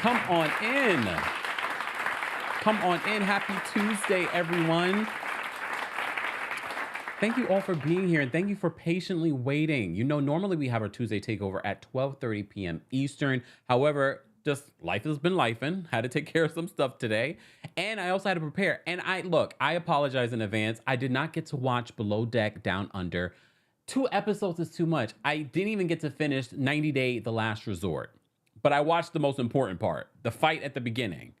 Come on in. Come on in. Happy Tuesday, everyone. Thank you all for being here, and thank you for patiently waiting. You know, normally we have our Tuesday takeover at 12:30 p.m. Eastern. However, just life has been lifing. Had to take care of some stuff today, and I also had to prepare. And I apologize in advance. I did not get to watch Below Deck Down Under. 2 episodes is too much. I didn't even get to finish 90 Day The Last Resort, but I watched the most important part, the fight at the beginning.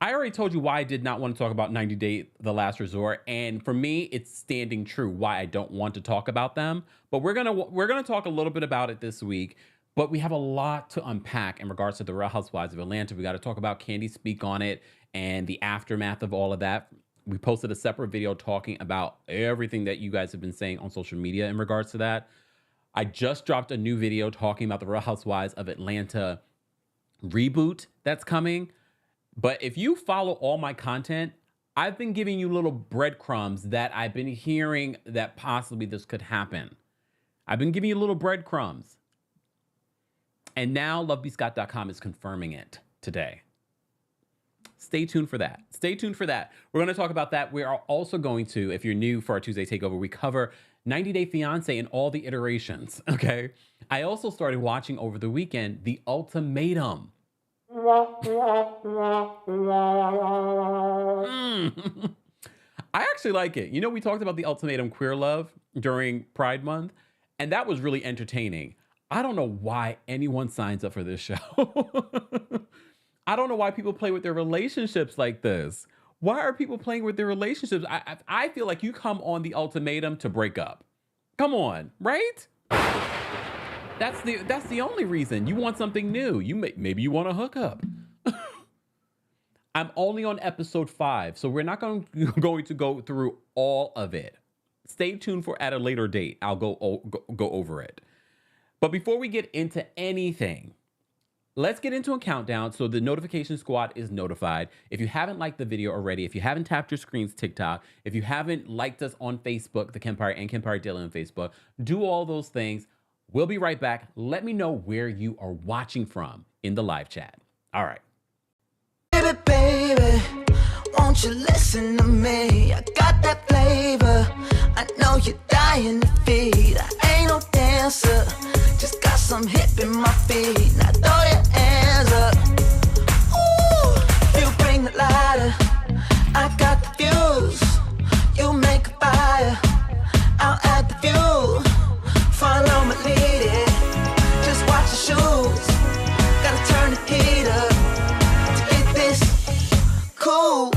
I already told you why I did not want to talk about 90 Day The Last Resort, and for me, it's standing true why I don't want to talk about them. But we're gonna talk a little bit about it this week. But we have a lot to unpack in regards to the Real Housewives of Atlanta. We got to talk about Kandi speak on it and the aftermath of all of that. We posted a separate video talking about everything that you guys have been saying on social media in regards to that. I just dropped a new video talking about the Real Housewives of Atlanta reboot that's coming. But if you follow all my content, I've been giving you little breadcrumbs that I've been hearing that possibly this could happen. I've been giving you little breadcrumbs. And now lovebscott.com is confirming it today. Stay tuned for that. Stay tuned for that. We're going to talk about that. We are also going to, if you're new for our Tuesday takeover, we cover 90 Day Fiancé and all the iterations, okay? I also started watching over the weekend the Ultimatum. I actually like it. You know, we talked about the Ultimatum Queer Love during Pride Month, and that was really entertaining. I don't know why anyone signs up for this show. I don't know why people play with their relationships like this. Why are people playing with their relationships? I feel like you come on the Ultimatum to break up. Come on, right? That's the only reason. You want something new. Maybe you want to hook up. I'm only on episode 5, so we're not going to go through all of it. Stay tuned for at a later date. I'll go over it. But before we get into anything, let's get into a countdown so the notification squad is notified. If you haven't liked the video already, if you haven't tapped your screens TikTok, if you haven't liked us on Facebook, the Kempire and Kempire Daily on Facebook, do all those things. We'll be right back. Let me know where you are watching from in the live chat. All right. Baby, baby, won't you listen to me? I got that flavor. I know you're dying to feed. I ain't no dancer. Just got some hip in my feet. Now throw your hands up. Ooh, you bring the lighter. I got the fuse. You make a fire. I'll add the fuel. Follow my lead. Just watch the shoes. Gotta turn the heat up to get this cool.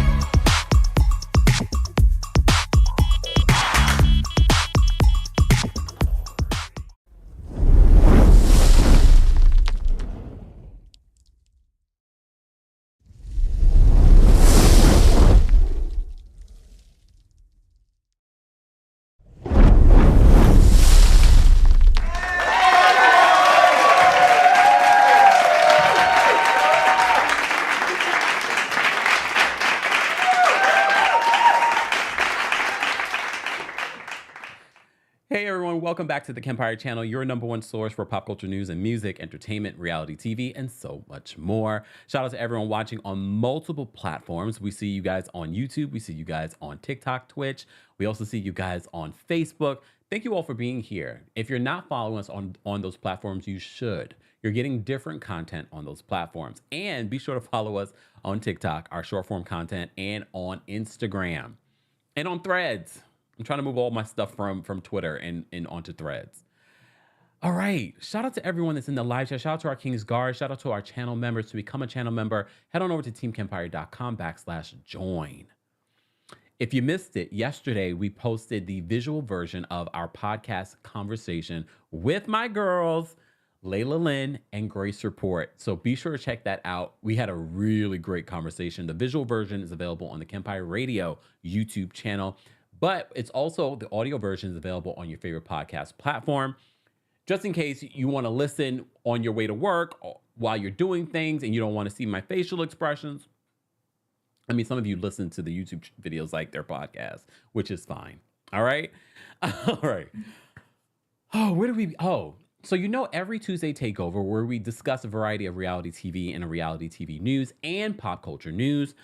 Hey everyone, welcome back to the Kempire channel, your #1 source for pop culture news and music, entertainment, reality TV, and so much more. Shout out to everyone watching on multiple platforms. We see you guys on YouTube. We see you guys on TikTok, Twitch. We also see you guys on Facebook. Thank you all for being here. If you're not following us on those platforms, you should. You're getting different content on those platforms. And be sure to follow us on TikTok, our short form content, and on Instagram and on Threads. I'm trying to move all my stuff from Twitter and onto Threads. All right. Shout out to everyone that's in the live chat. Shout out to our King's Guard. Shout out to our channel members. To become a channel member, head on over to teamkempire.com/join. If you missed it, yesterday we posted the visual version of our podcast conversation with my girls, Layla Lynn and Grace Report. So be sure to check that out. We had a really great conversation. The visual version is available on the Kempire Radio YouTube channel. But it's also, the audio version is available on your favorite podcast platform. Just in case you want to listen on your way to work or while you're doing things and you don't want to see my facial expressions. I mean, some of you listen to the YouTube videos like their podcast, which is fine. All right. All right. Oh, where do we? Oh, So, you know, every Tuesday takeover where we discuss a variety of reality TV and reality TV news and pop culture news,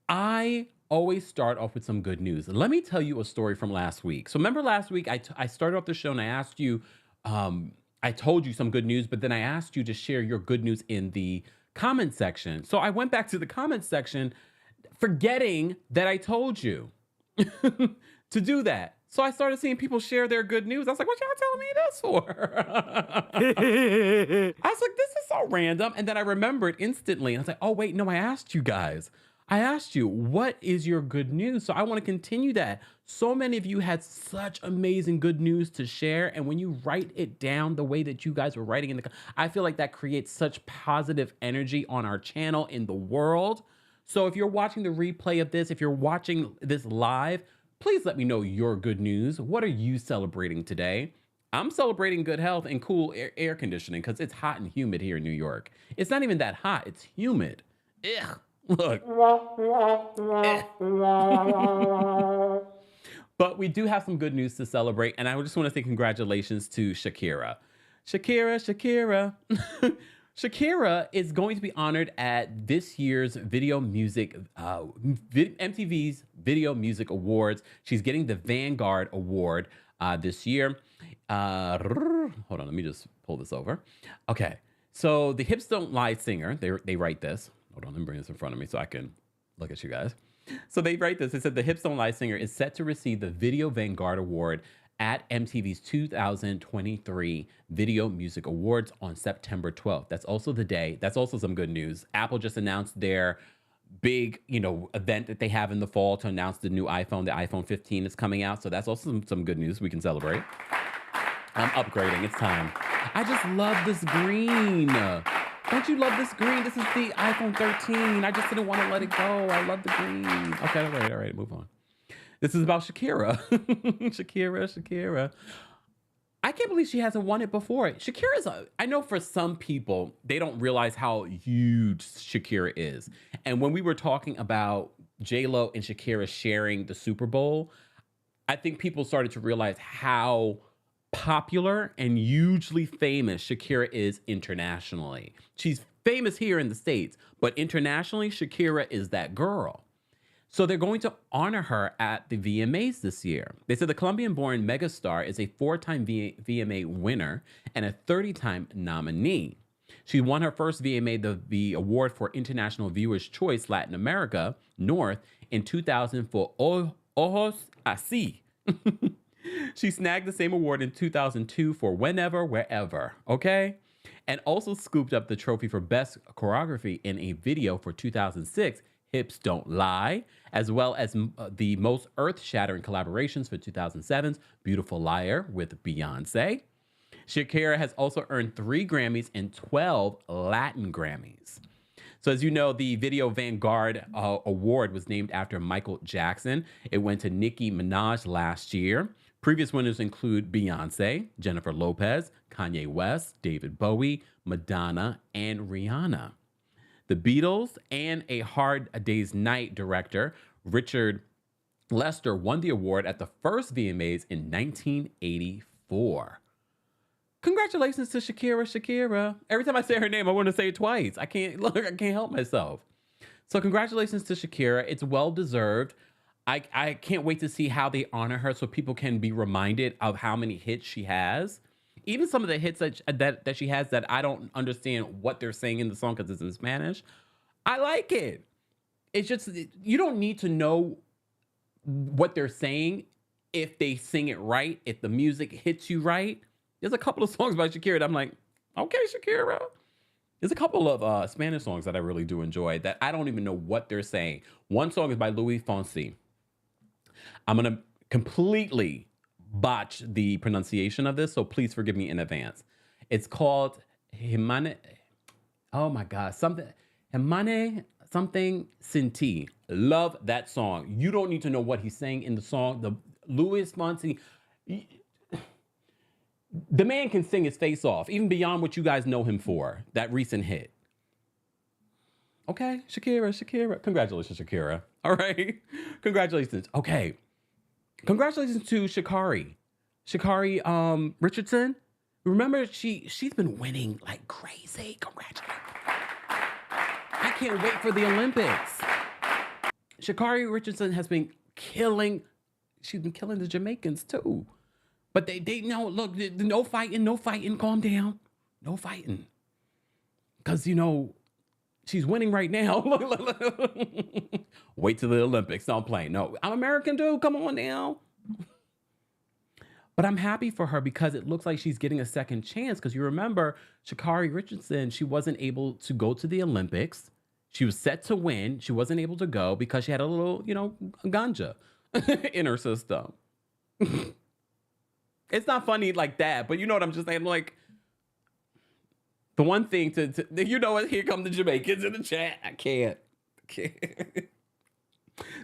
I always start off with some good news. Let me tell you a story from last week. So, remember last week, I started off the show and I asked you, I told you some good news, but then I asked you to share your good news in the comment section. So, I went back to the comment section, forgetting that I told you to do that. So I started seeing people share their good news. I was like, what y'all telling me this for? I was like, this is so random. And then I remembered instantly. And I was like, oh, wait, no, I asked you guys. I asked you, what is your good news? So I want to continue that. So many of you had such amazing good news to share. And when you write it down the way that you guys were writing I feel like that creates such positive energy on our channel, in the world. So if you're watching the replay of this, if you're watching this live, please let me know your good news. What are you celebrating today? I'm celebrating good health and cool air conditioning because it's hot and humid here in New York. It's not even that hot, it's humid. Ugh, look. But we do have some good news to celebrate, and I just want to say congratulations to Shakira. Shakira. Shakira is going to be honored at this year's MTV's Video Music Awards. She's getting the Vanguard Award this year. Hold on, let me just pull this over. Okay, so the Hips Don't Lie singer, they write this. Hold on, let me bring this in front of me so I can look at you guys. So they write this. They said the Hips Don't Lie singer is set to receive the Video Vanguard Award at MTV's 2023 Video Music Awards on September 12th. That's also the day. That's also some good news. Apple just announced their big, event that they have in the fall to announce the new iPhone. The iPhone 15 is coming out. So that's also some good news we can celebrate. I'm upgrading. It's time. I just love this green. Don't you love this green? This is the iPhone 13. I just didn't want to let it go. I love the green. Okay, all right, move on. This is about Shakira. Shakira. I can't believe she hasn't won it before. I know for some people, they don't realize how huge Shakira is. And when we were talking about J-Lo and Shakira sharing the Super Bowl, I think people started to realize how popular and hugely famous Shakira is internationally. She's famous here in the States, but internationally, Shakira is that girl. So they're going to honor her at the VMAs this year. They said the Colombian-born megastar is a 4-time VMA winner and a 30-time nominee. She won her first VMA, the Award for International Viewers' Choice Latin America North, in 2000 for Ojos Así. She snagged the same award in 2002 for Whenever, Wherever, okay? And also scooped up the trophy for Best Choreography in a Video for 2006, Hips Don't Lie, as well as the most earth-shattering collaborations for 2007's Beautiful Liar with Beyonce. Shakira has also earned 3 Grammys and 12 Latin Grammys. So as you know, the Video Vanguard Award was named after Michael Jackson. It went to Nicki Minaj last year. Previous winners include Beyonce, Jennifer Lopez, Kanye West, David Bowie, Madonna, and Rihanna. The Beatles and A Hard Day's Night director, Richard Lester, won the award at the first VMAs in 1984. Congratulations to Shakira. Every time I say her name, I want to say it twice. I can't help myself. So congratulations to Shakira. It's well-deserved. I can't wait to see how they honor her so people can be reminded of how many hits she has. Even some of the hits that she has that I don't understand what they're saying in the song because it's in Spanish. I like it. It's just, you don't need to know what they're saying if they sing it right, if the music hits you right. There's a couple of songs by Shakira that I'm like, okay, Shakira. There's a couple of Spanish songs that I really do enjoy that I don't even know what they're saying. One song is by Luis Fonsi. I'm going to completely botch the pronunciation of this, so please forgive me in advance. It's called Himane. Oh my God, Himane something Sinti. Love that song. You don't need to know what he's saying in the song. The Luis Fonsi, the man can sing his face off, even beyond what you guys know him for. That recent hit. Okay, Shakira. Congratulations, Shakira. All right, congratulations. Okay. Congratulations to Sha'Carri. Sha'Carri Richardson Remember, she's been winning like crazy. Congratulations. I can't wait for the Olympics. Sha'Carri Richardson has been killing. She's been killing the Jamaicans too. But they know, look, no fighting, calm down. No fighting. Because, she's winning right now. Wait till the Olympics. Don't play. No, I'm American, dude. Come on now. But I'm happy for her because it looks like she's getting a second chance. Because you remember, Sha'Carri Richardson, she wasn't able to go to the Olympics. She was set to win. She wasn't able to go because she had a little, ganja in her system. It's not funny like that, but you know what I'm just saying? Like, the one thing to what? Here come the Jamaicans in the chat. I can't.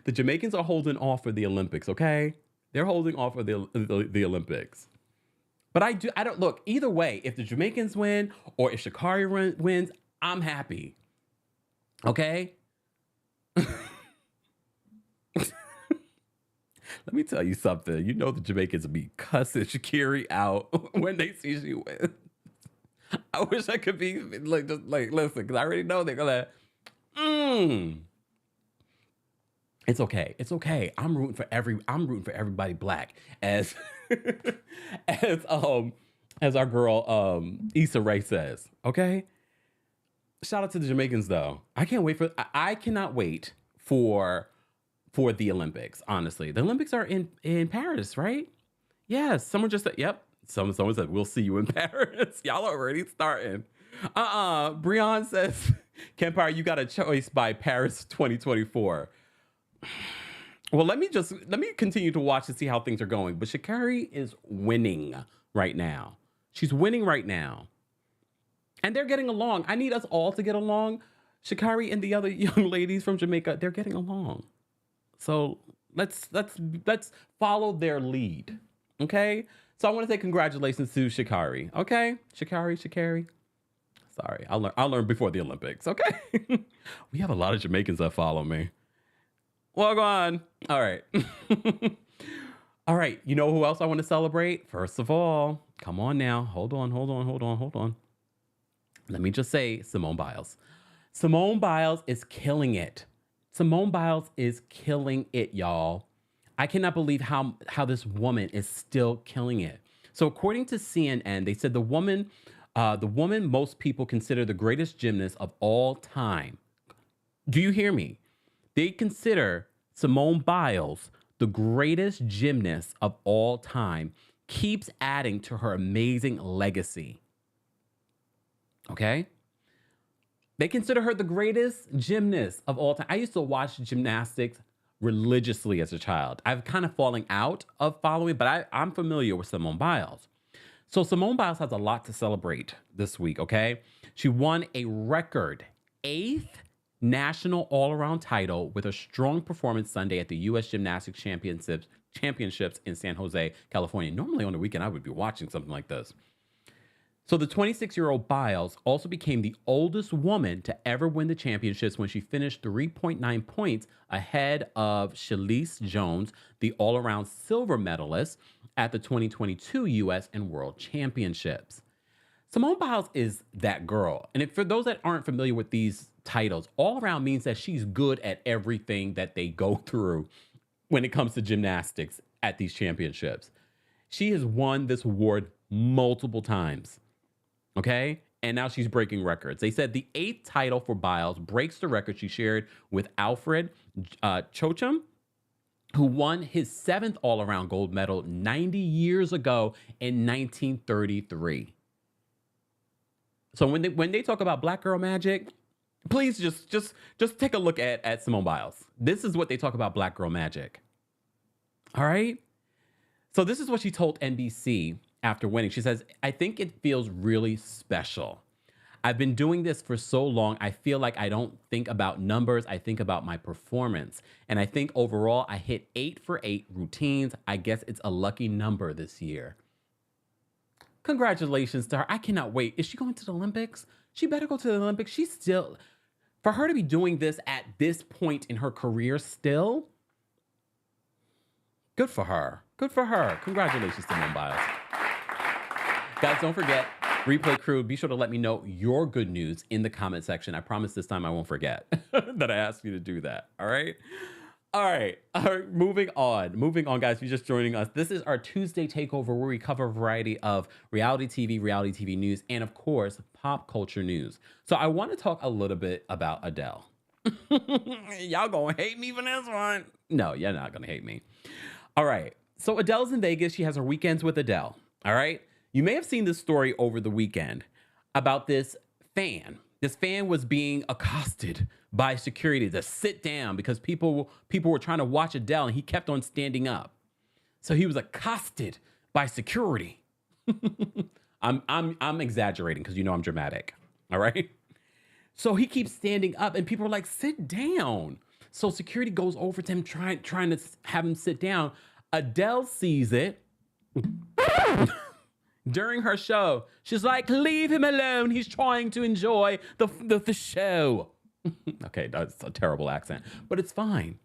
The Jamaicans are holding off for the Olympics, okay? They're holding off for the Olympics. But I don't look, either way, if the Jamaicans win or if Sha'Carri wins, I'm happy. Okay? Let me tell you something. You know the Jamaicans be cussing Sha'Carri out when they see she wins. I wish I could be listen, because I already know they're gonna. It's okay. It's okay. I'm rooting for everybody black as as our girl Issa Rae says. Okay. Shout out to the Jamaicans though. I cannot wait for the Olympics. Honestly, the Olympics are in Paris, right? Yes. Someone just said, yep. Someone said, we'll see you in Paris. Y'all are already starting. Breon says, Kempire, you got a choice by Paris 2024. Well, let me continue to watch and see how things are going. But Sha'Carri is winning right now. She's winning right now. And they're getting along. I need us all to get along. Sha'Carri and the other young ladies from Jamaica, they're getting along. So let's follow their lead. Okay? So I want to say congratulations to Sha'Carri. Okay? Sha'Carri. Sorry, I'll learn before the Olympics. Okay? We have a lot of Jamaicans that follow me. Well, go on. All right. All right. You know who else I want to celebrate? First of all, come on now. Hold on. Let me just say Simone Biles. Simone Biles is killing it. Simone Biles is killing it, y'all. I cannot believe how this woman is still killing it. So according to CNN, they said the woman most people consider the greatest gymnast of all time. Do you hear me? They consider Simone Biles the greatest gymnast of all time, keeps adding to her amazing legacy. Okay? They consider her the greatest gymnast of all time. I used to watch gymnastics religiously as a child. I've kind of fallen out of following, but I'm familiar with Simone Biles. So Simone Biles has a lot to celebrate this week, okay? She won a record 8th national all-around title with a strong performance Sunday at the U.S. Gymnastics Championships in San Jose, California. Normally on the weekend, I would be watching something like this. So the 26-year-old Biles also became the oldest woman to ever win the championships when she finished 3.9 points ahead of Shalise Jones, the all-around silver medalist at the 2022 U.S. and World Championships. Simone Biles is that girl. And for those that aren't familiar with these titles, all-around means that she's good at everything that they go through when it comes to gymnastics at these championships. She has won this award multiple times. Okay? And now she's breaking records. They said the 8th title for Biles breaks the record she shared with Alfred Chochum, who won his 7th all-around gold medal 90 years ago in 1933. So when they talk about Black Girl Magic, please just take a look at Simone Biles. This is what they talk about Black Girl Magic. All right? So this is what she told NBC after winning. She says, I think it feels really special. I've been doing this for so long, I feel like I don't think about numbers, I think about my performance. And I think overall, I hit 8 for 8 routines. I guess it's a lucky number this year. Congratulations to her. I cannot wait. Is she going to the Olympics? She better go to the Olympics. She's still, for her to be doing this at this point in her career still, good for her. Good for her. Congratulations to Simone Biles. Guys, don't forget, replay crew, be sure to let me know your good news in the comment section. I promise this time I won't forget that I asked you to do that. All right. All right. Moving on, guys. If you're just joining us, this is our Tuesday takeover where we cover a variety of reality TV news, and of course, pop culture news. So I want to talk a little bit about Adele. Y'all gonna hate me for this one. No, you're not gonna hate me. All right. So Adele's in Vegas. She has her weekends with Adele. All right. You may have seen this story over the weekend about this fan. This fan was being accosted by security to sit down because people were trying to watch Adele and he kept on standing up. So he was accosted by security. I'm exaggerating because you know I'm dramatic. All right. So he keeps standing up and people are like, sit down. So security goes over to him trying to have him sit down. Adele sees it. During her show, she's like, leave him alone. He's trying to enjoy the show. Okay, that's a terrible accent, but it's fine.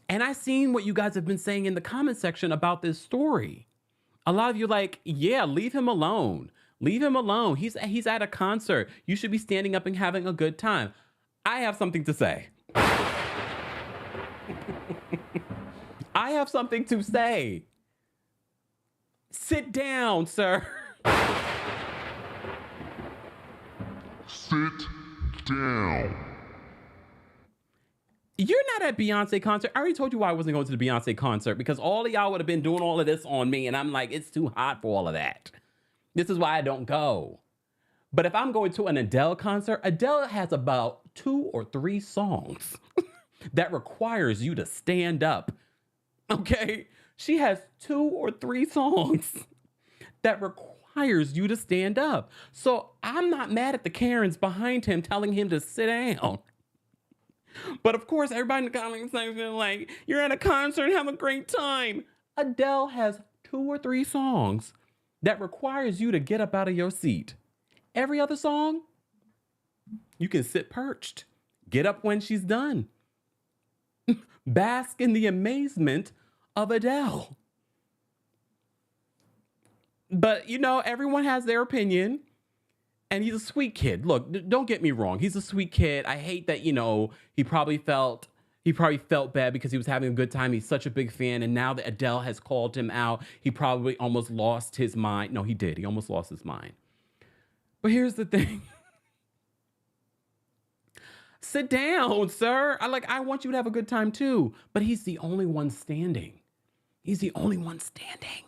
And I seen what you guys have been saying in the comment section about this story. A lot of you like, yeah, leave him alone. Leave him alone. He's at a concert. You should be standing up and having a good time. I have something to say. I have something to say. Sit down, sir. Sit down. You're not at Beyonce concert. I already told you why I wasn't going to the Beyonce concert because all of y'all would have been doing all of this on me. And I'm like, it's too hot for all of that. This is why I don't go. But if I'm going to an Adele concert, Adele has about 2 or 3 songs that requires you to stand up. Okay? She has 2 or 3 songs that requires you to stand up. So I'm not mad at the Karens behind him telling him to sit down. But of course, everybody in the comment section is like, you're at a concert, have a great time. Adele has 2 or 3 songs that requires you to get up out of your seat. Every other song, you can sit perched. Get up when she's done. Bask in the amazement of Adele. But, you know, everyone has their opinion. And he's a sweet kid. Look, don't get me wrong. He's a sweet kid. I hate that, you know, he probably felt bad because he was having a good time. He's such a big fan. And now that Adele has called him out, he probably almost lost his mind. No, he did. He almost lost his mind. But here's the thing. Sit down, sir. I want you to have a good time too. But he's the only one standing. He's the only one standing.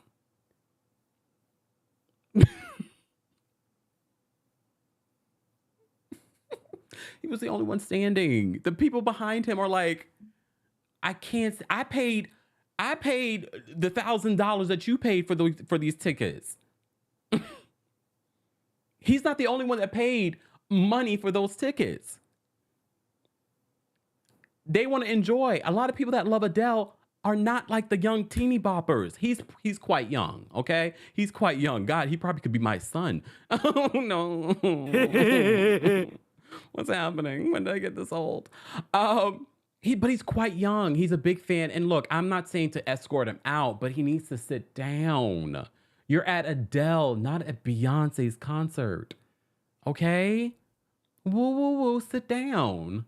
He was the only one standing. The people behind him are like, I paid the $1,000 that you paid for these tickets. He's not the only one that paid money for those tickets. They want to enjoy. A lot of people that love Adele are not like the young teeny boppers. He's quite young, okay? He's quite young. God, he probably could be my son. Oh, no. What's happening? When did I get this old? But he's quite young. He's a big fan. And look, I'm not saying to escort him out, but he needs to sit down. You're at Adele, not at Beyonce's concert. Okay? Woo, woo, woo, sit down.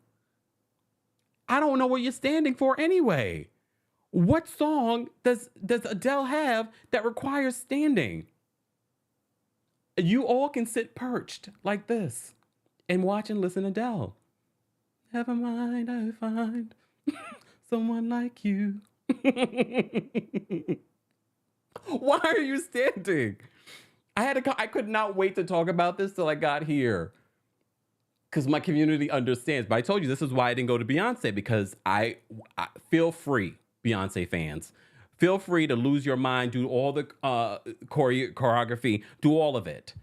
I don't know what you're standing for anyway. What song does Adele have that requires standing? You all can sit perched like this and watch and listen to Adele. Never mind, I find someone like you. Why are you standing? I could not wait to talk about this till I got here. Because my community understands. But I told you this is why I didn't go to Beyonce, because I feel free, Beyonce fans. Feel free to lose your mind, do all the choreography, do all of it.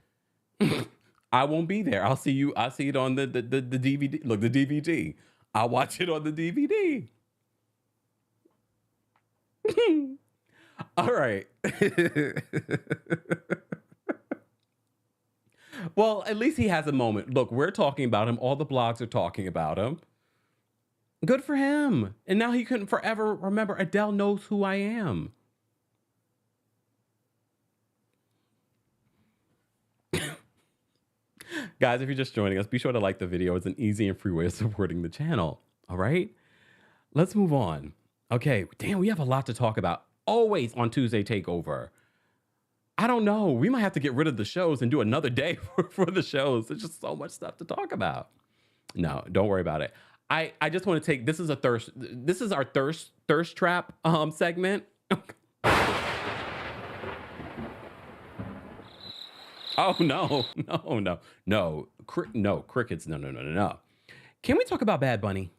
I won't be there. I'll see it on the DVD. Look, the DVD. I'll watch it on the DVD. All right. Well, at least he has a moment. Look, we're talking about him. All the blogs are talking about him. Good for him. And now he couldn't forever remember, Adele knows who I am. Guys, if you're just joining us, be sure to like the video. It's an easy and free way of supporting the channel. All right? Let's move on. Okay, damn, we have a lot to talk about. Always on Tuesday Takeover. I don't know. We might have to get rid of the shows and do another day for the shows. There's just so much stuff to talk about. No, don't worry about it. I just want to take, this is our thirst trap segment. Oh, no. Crickets. No. Can we talk about Bad Bunny?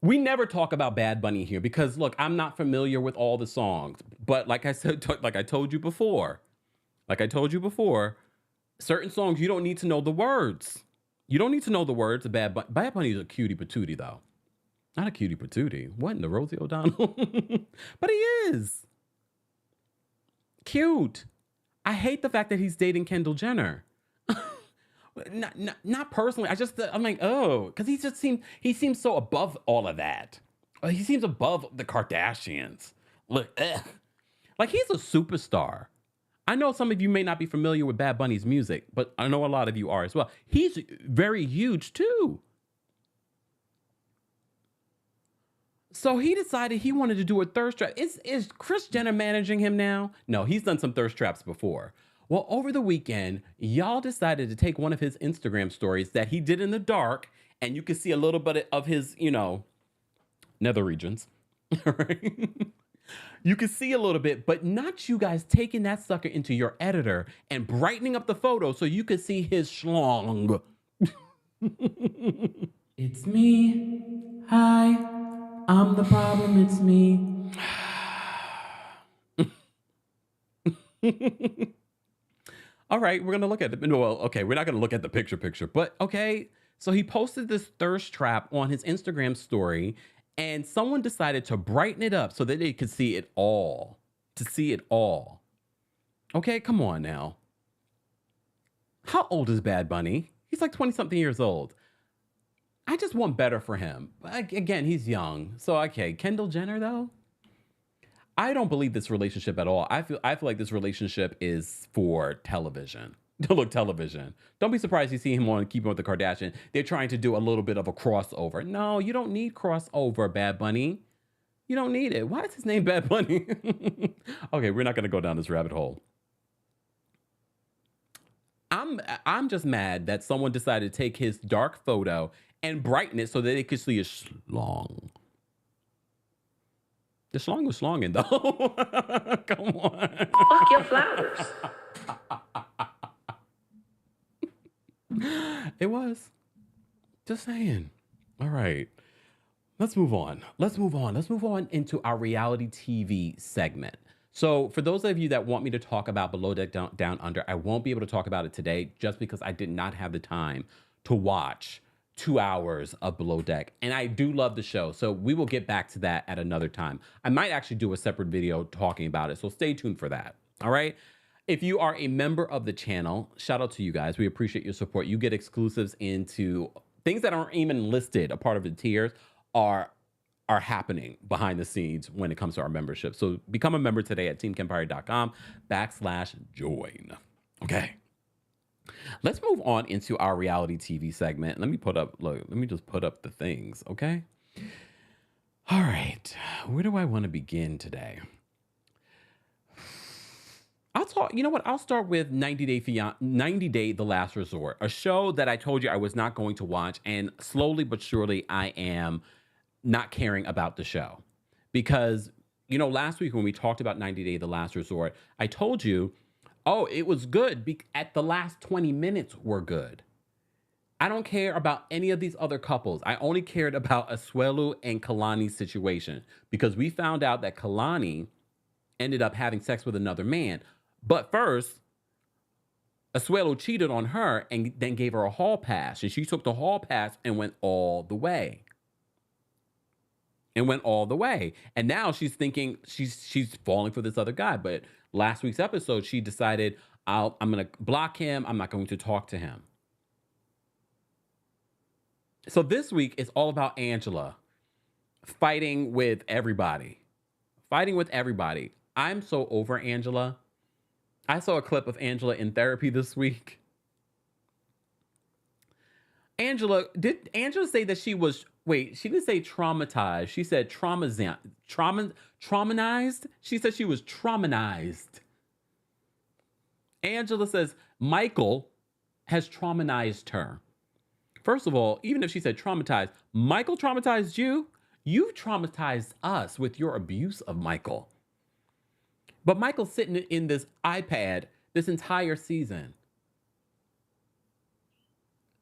We never talk about Bad Bunny here because, look, I'm not familiar with all the songs. But like I said, like I told you before, certain songs, you don't need to know the words. You don't need to know the words of Bad Bunny. Bad Bunny is a cutie patootie, though. Not a cutie patootie. What in the Rosie O'Donnell? But he is. Cute. I hate the fact that he's dating Kendall Jenner. Not personally. I'm like, oh, because he seems so above all of that. He seems above the Kardashians. Look, like he's a superstar. I know some of you may not be familiar with Bad Bunny's music, but I know a lot of you are as well. He's very huge too. So he decided he wanted to do a thirst trap. Is Kris Jenner managing him now? No, he's done some thirst traps before. Well, over the weekend, y'all decided to take one of his Instagram stories that he did in the dark, and you can see a little bit of his, nether regions. Right? You can see a little bit, but not you guys taking that sucker into your editor and brightening up the photo so you can see his schlong. It's me. Hi. I'm the problem. It's me. All right, we're going to look at it. Well, okay, we're not going to look at the picture, but okay. So he posted this thirst trap on his Instagram story, and someone decided to brighten it up so that they could see it all. Okay, come on now. How old is Bad Bunny? He's like 20-something years old. I just want better for him. Again, he's young. So, okay, Kendall Jenner, though? I don't believe this relationship at all. I feel like this relationship is for television. Look, television. Don't be surprised you see him on Keeping with the Kardashians. They're trying to do a little bit of a crossover. No, you don't need crossover, Bad Bunny. You don't need it. Why is his name Bad Bunny? Okay, we're not going to go down this rabbit hole. I'm just mad that someone decided to take his dark photo and brighten it so that they could see his schlong. The schlong was schlonging, though. Come on. Fuck your flowers. It was. Just saying. All right. Let's move on. Let's move on into our reality TV segment. So for those of you that want me to talk about Below Deck Down Under, I won't be able to talk about it today just because I did not have the time to watch 2 hours of Below Deck. And I do love the show. So we will get back to that at another time. I might actually do a separate video talking about it. So stay tuned for that. All right. If you are a member of the channel, shout out to you guys. We appreciate your support. You get exclusives into things that aren't even listed. A part of the tiers are happening behind the scenes when it comes to our membership. So become a member today at teamkempire.com/join. Okay. Let's move on into our reality TV segment. Let me just put up the things, okay? All right. Where do I want to begin today? I'll start with 90 Day The Last Resort, a show that I told you I was not going to watch, and slowly but surely I am not caring about the show. Because, last week when we talked about 90 Day The Last Resort, I told you, oh, it was good. At the last 20 minutes were good. I don't care about any of these other couples. I only cared about Asuelu and Kalani's situation because we found out that Kalani ended up having sex with another man. But first, Asuelu cheated on her and then gave her a hall pass. And she took the hall pass and went all the way. And now she's thinking she's falling for this other guy. But last week's episode, she decided, I'm going to block him. I'm not going to talk to him. So this week is all about Angela fighting with everybody. I'm so over Angela. I saw a clip of Angela in therapy this week. Did Angela say that she was, wait, she didn't say traumatized. She said traumatized. She said she was traumatized. Angela says Michael has traumatized her. First of all, even if she said traumatized, Michael traumatized you. You traumatized us with your abuse of Michael. But Michael's sitting in this iPad this entire season.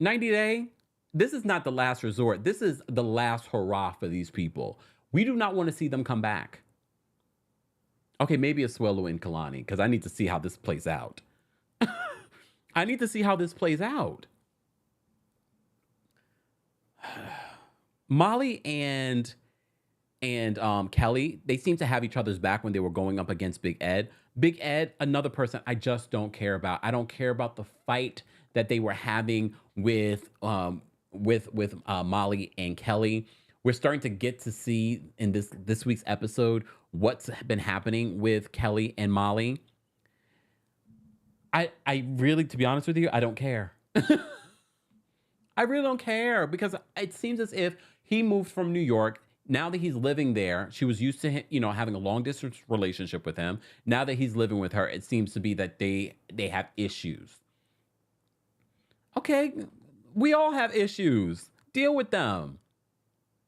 90 Day, this is not the last resort. This is the last hurrah for these people. We do not want to see them come back. Okay, maybe Asuelu and Kalani, because I need to see how this plays out. I need to see how this plays out. Molly and Kelly, they seem to have each other's back when they were going up against Big Ed. Big Ed, another person I just don't care about. I don't care about the fight that they were having with Molly and Kelly. We're starting to get to see in this week's episode what's been happening with Kelly and Molly. I really, to be honest with you, I don't care. I really don't care, because it seems as if he moved from New York. Now that he's living there, she was used to him, having a long distance relationship with him. Now that he's living with her, it seems to be that they have issues. Okay, we all have issues. Deal with them.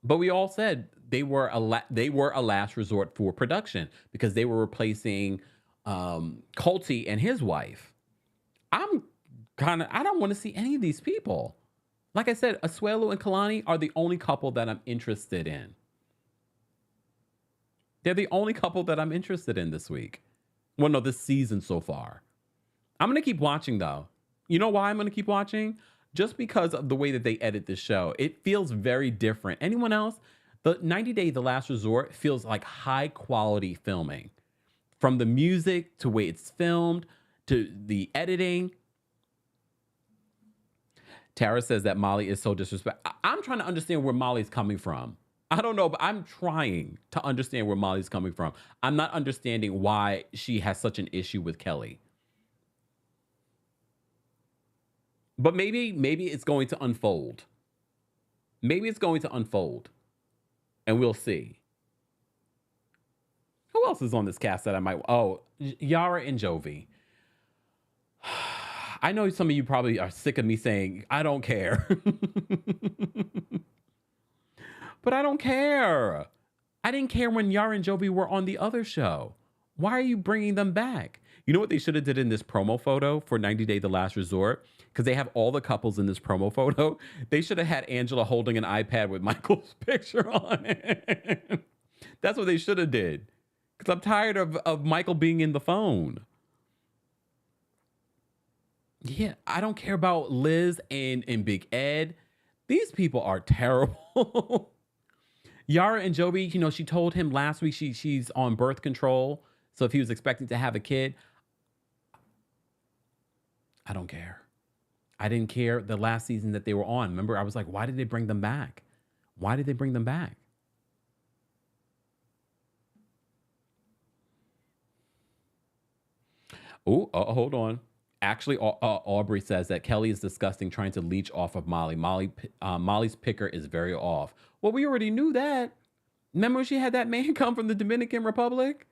But we all said they were a last resort for production, because they were replacing Colty and his wife. I don't want to see any of these people. Like I said, Asuelu and Kalani are the only couple that I'm interested in. They're the only couple that I'm interested in this week. Well, no, this season so far. I'm going to keep watching, though. You know why I'm going to keep watching? Just because of the way that they edit this show. It feels very different. Anyone else? The 90 Day The Last Resort feels like high quality filming. From the music to the way it's filmed to the editing. Tara says that Molly is so disrespectful. I'm trying to understand where Molly's coming from. I don't know, but I'm trying to understand where Molly's coming from. I'm not understanding why she has such an issue with Kelly. But maybe it's going to unfold. Maybe it's going to unfold. And we'll see. Who else is on this cast that I might... Oh, Yara and Jovi. I know some of you probably are sick of me saying, I don't care. But I don't care. I didn't care when Yara and Jovi were on the other show. Why are you bringing them back? You know what they should have did in this promo photo for 90 Day The Last Resort? Because they have all the couples in this promo photo. They should have had Angela holding an iPad with Michael's picture on it. That's what they should have did. Because I'm tired of Michael being in the phone. Yeah, I don't care about Liz and Big Ed. These people are terrible. Yara and Jovi, she told him last week she's on birth control. So if he was expecting to have a kid, I don't care. I didn't care the last season that they were on. Remember, I was like, why did they bring them back? Why did they bring them back? Oh, hold on. Actually, Aubrey says that Kelly is disgusting, trying to leech off of Molly. Molly's picker is very off. Well, we already knew that. Remember when she had that man come from the Dominican Republic?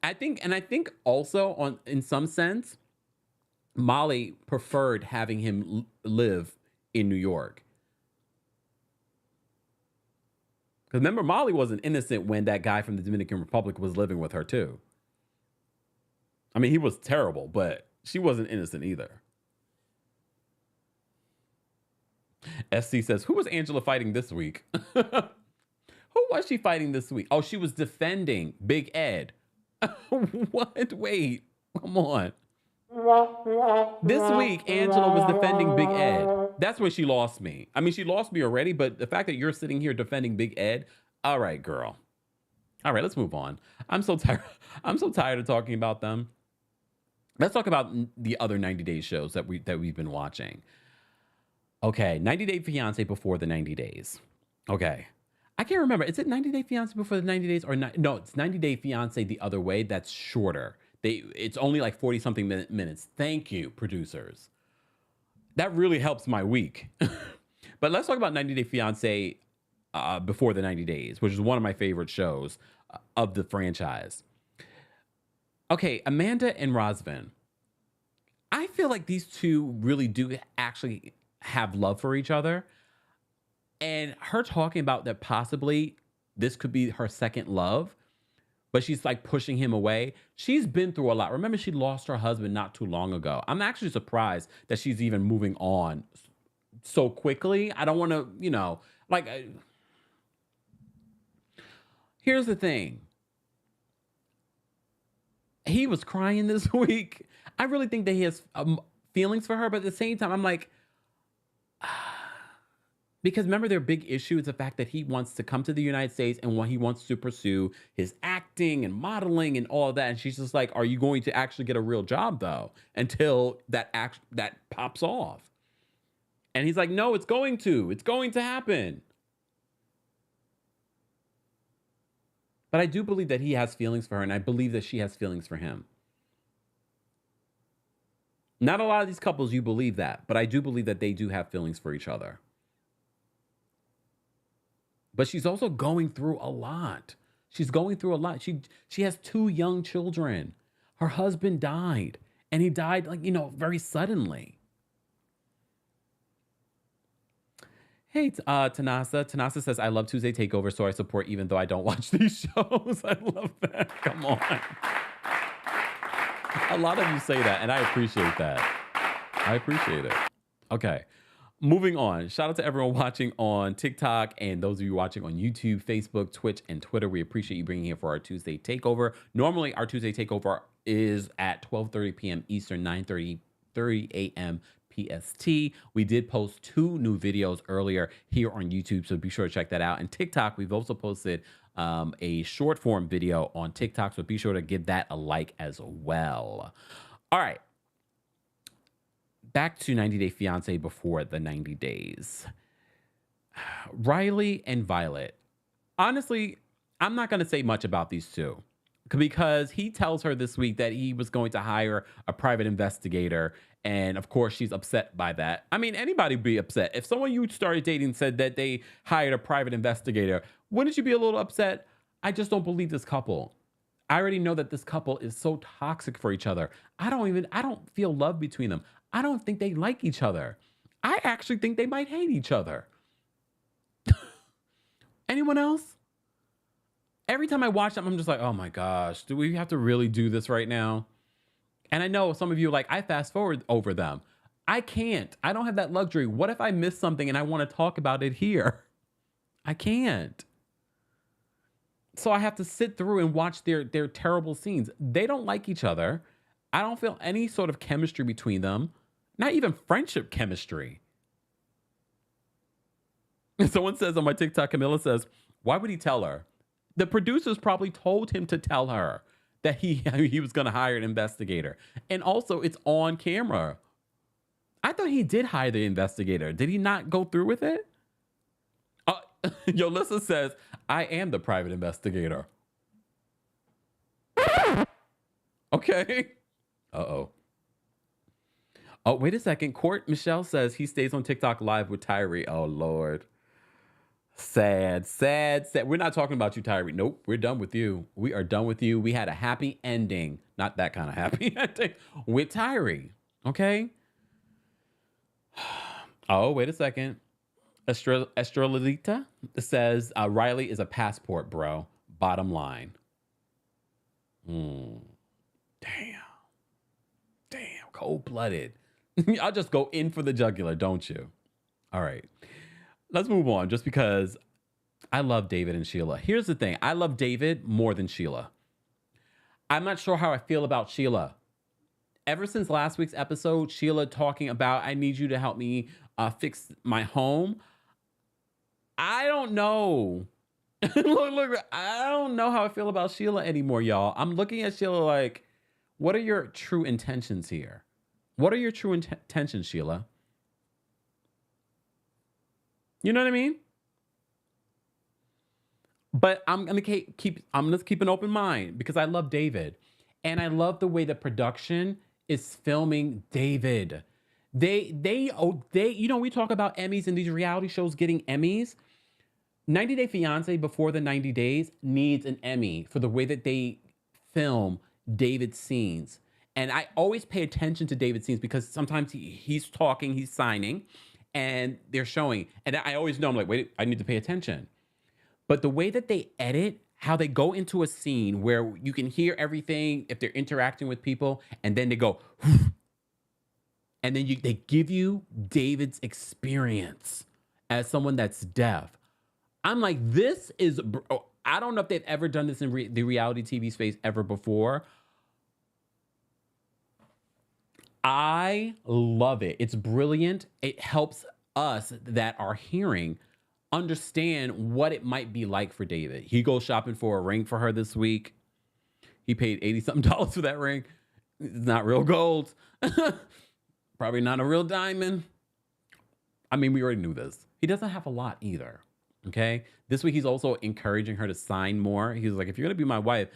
I think also in some sense, Molly preferred having him live in New York. Because remember, Molly wasn't innocent when that guy from the Dominican Republic was living with her too. I mean, he was terrible, but she wasn't innocent either. SC says, who was Angela fighting this week? Who was she fighting this week? Oh, she was defending Big Ed. What? Wait, come on. This week, Angela was defending Big Ed. That's where she lost me. I mean, she lost me already, but the fact that you're sitting here defending Big Ed, all right, girl. All right, let's move on. I'm so tired. I'm so tired of talking about them. Let's talk about the other 90 Day shows that we've been watching. Okay, 90 Day Fiancé Before the 90 Days. Okay. I can't remember. Is it 90 Day Fiance Before the 90 days or not? No, it's 90 Day Fiance The Other Way. That's shorter. It's only like 40 something minutes. Thank you, producers. That really helps my week. But let's talk about 90 Day Fiance Before the 90 Days, which is one of my favorite shows of the franchise. Okay, Amanda and Rosvin. I feel like these two really do actually have love for each other. And her talking about that possibly this could be her second love, but she's like pushing him away. She's been through a lot. Remember, she lost her husband not too long ago. I'm actually surprised that she's even moving on so quickly. I don't want to, here's the thing. He was crying this week. I really think that he has feelings for her, but at the same time, I'm like, because remember their big issue is the fact that he wants to come to the United States and he wants to pursue his acting and modeling and all of that. And she's just like, are you going to actually get a real job though? Until that pops off. And he's like, no, it's going to happen. But I do believe that he has feelings for her, and I believe that she has feelings for him. Not a lot of these couples, you believe that, but I do believe that they do have feelings for each other. But she's also going through a lot. She has 2 young children. Her husband died, and he died very suddenly. Hey, Tanasa. Tanasa says, I love Tuesday Takeover, so I support even though I don't watch these shows. I love that. Come on. A lot of you say that, and I appreciate that. I appreciate it. Okay. Moving on. Shout out to everyone watching on TikTok and those of you watching on YouTube, Facebook, Twitch, and Twitter. We appreciate you being here for our Tuesday Takeover. Normally, our Tuesday Takeover is at 12:30 p.m. Eastern, 9:30 a.m. PST. We did post 2 new videos earlier here on YouTube, so be sure to check that out. And TikTok, we've also posted a short form video on TikTok, so be sure to give that a like as well. All right. Back to 90 Day Fiance Before the 90 days. Riley and Violet. Honestly, I'm not going to say much about these two because he tells her this week that he was going to hire a private investigator. And of course, she's upset by that. I mean, anybody would be upset. If someone you started dating said that they hired a private investigator, wouldn't you be a little upset? I just don't believe this couple. I already know that this couple is so toxic for each other. I don't feel love between them. I don't think they like each other. I actually think they might hate each other. Anyone else? Every time I watch them, I'm just like, oh my gosh, do we have to really do this right now? And I know some of you are like, I fast forward over them. I can't. I don't have that luxury. What if I miss something and I want to talk about it here? I can't. So I have to sit through and watch their terrible scenes. They don't like each other. I don't feel any sort of chemistry between them. Not even friendship chemistry. And someone says on my TikTok, Camilla says, why would he tell her? The producers probably told him to tell her that he was going to hire an investigator. And also, it's on camera. I thought he did hire the investigator. Did he not go through with it? Yolissa says, I am the private investigator. Okay. Uh-oh. Oh, wait a second. Michelle says he stays on TikTok live with Tyree. Oh, Lord. Sad. We're not talking about you, Tyree. Nope, we're done with you. We are done with you. We had a happy ending. Not that kind of happy ending with Tyree. Okay? Oh, wait a second. Estrelita says Riley is a passport, bro. Bottom line. Damn. Cold-blooded. I'll just go in for the jugular, don't you? All right. Let's move on just because I love David and Sheila. Here's the thing. I love David more than Sheila. I'm not sure how I feel about Sheila. Ever since last week's episode, Sheila talking about, I need you to help me fix my home. I don't know. look, I don't know how I feel about Sheila anymore, y'all. I'm looking at Sheila like, what are your true intentions here? What are your true intentions, Sheila? You know what I mean? But I'm gonna keep an open mind because I love David. And I love the way the production is filming David. We talk about Emmys and these reality shows getting Emmys. 90 Day Fiance Before the 90 Days needs an Emmy for the way that they film David's scenes. And I always pay attention to David's scenes because sometimes he's talking, he's signing, and they're showing. And I always know, I'm like, wait, I need to pay attention. But the way that they edit, how they go into a scene where you can hear everything if they're interacting with people, and then they go, and then they give you David's experience as someone that's deaf. I'm like, I don't know if they've ever done this in the reality TV space ever before. I love it. It's brilliant. It helps us that are hearing understand what it might be like for David. He goes shopping for a ring for her this week. He paid $80-something for that ring. It's not real gold. Probably not a real diamond. I mean, we already knew this. He doesn't have a lot either. Okay. This week, he's also encouraging her to sign more. He was like, if you're going to be my wife,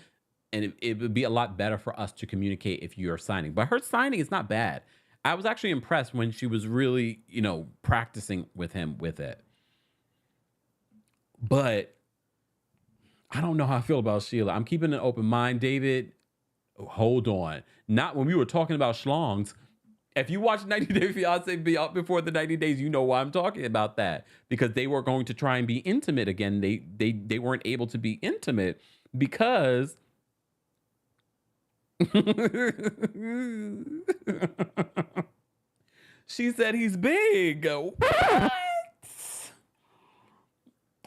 and it would be a lot better for us to communicate if you're signing. But her signing is not bad. I was actually impressed when she was really, practicing with him with it. But I don't know how I feel about Sheila. I'm keeping an open mind. David, hold on. Not when we were talking about schlongs. If you watch 90 Day Fiance Before the 90 Days, you know why I'm talking about that. Because they were going to try and be intimate again. They weren't able to be intimate because she said he's big. What?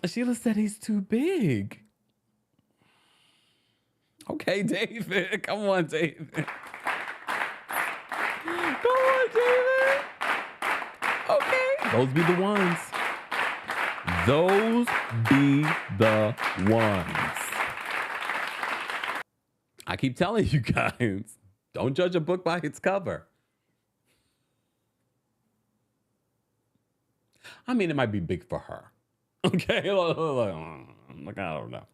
Sheila said he's too big. Okay, David. Come on, David. Come on, David. Okay. Those be the ones. Those be the ones. I keep telling you guys, don't judge a book by its cover. I mean, it might be big for her. Okay. Like, I don't know.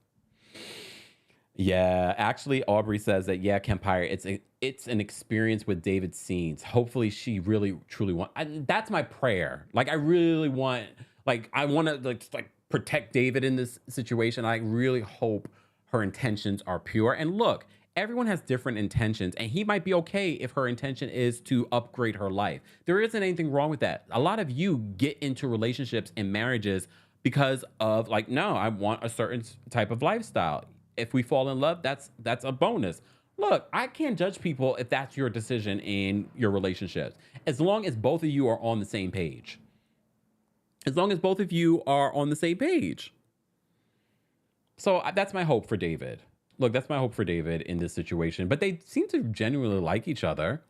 Yeah, actually, Aubrey says that, yeah, Kempire, it's an experience with David's scenes. Hopefully she really, truly that's my prayer. Like, I really want, I want to like protect David in this situation. I really hope her intentions are pure. And look, everyone has different intentions, and he might be okay if her intention is to upgrade her life. There isn't anything wrong with that. A lot of you get into relationships and marriages because of no, I want a certain type of lifestyle. If we fall in love, that's a bonus. Look, I can't judge people if that's your decision in your relationships, as long as both of you are on the same page. As long as both of you are on the same page. So that's my hope for David. Look, that's my hope for David in this situation. But they seem to genuinely like each other.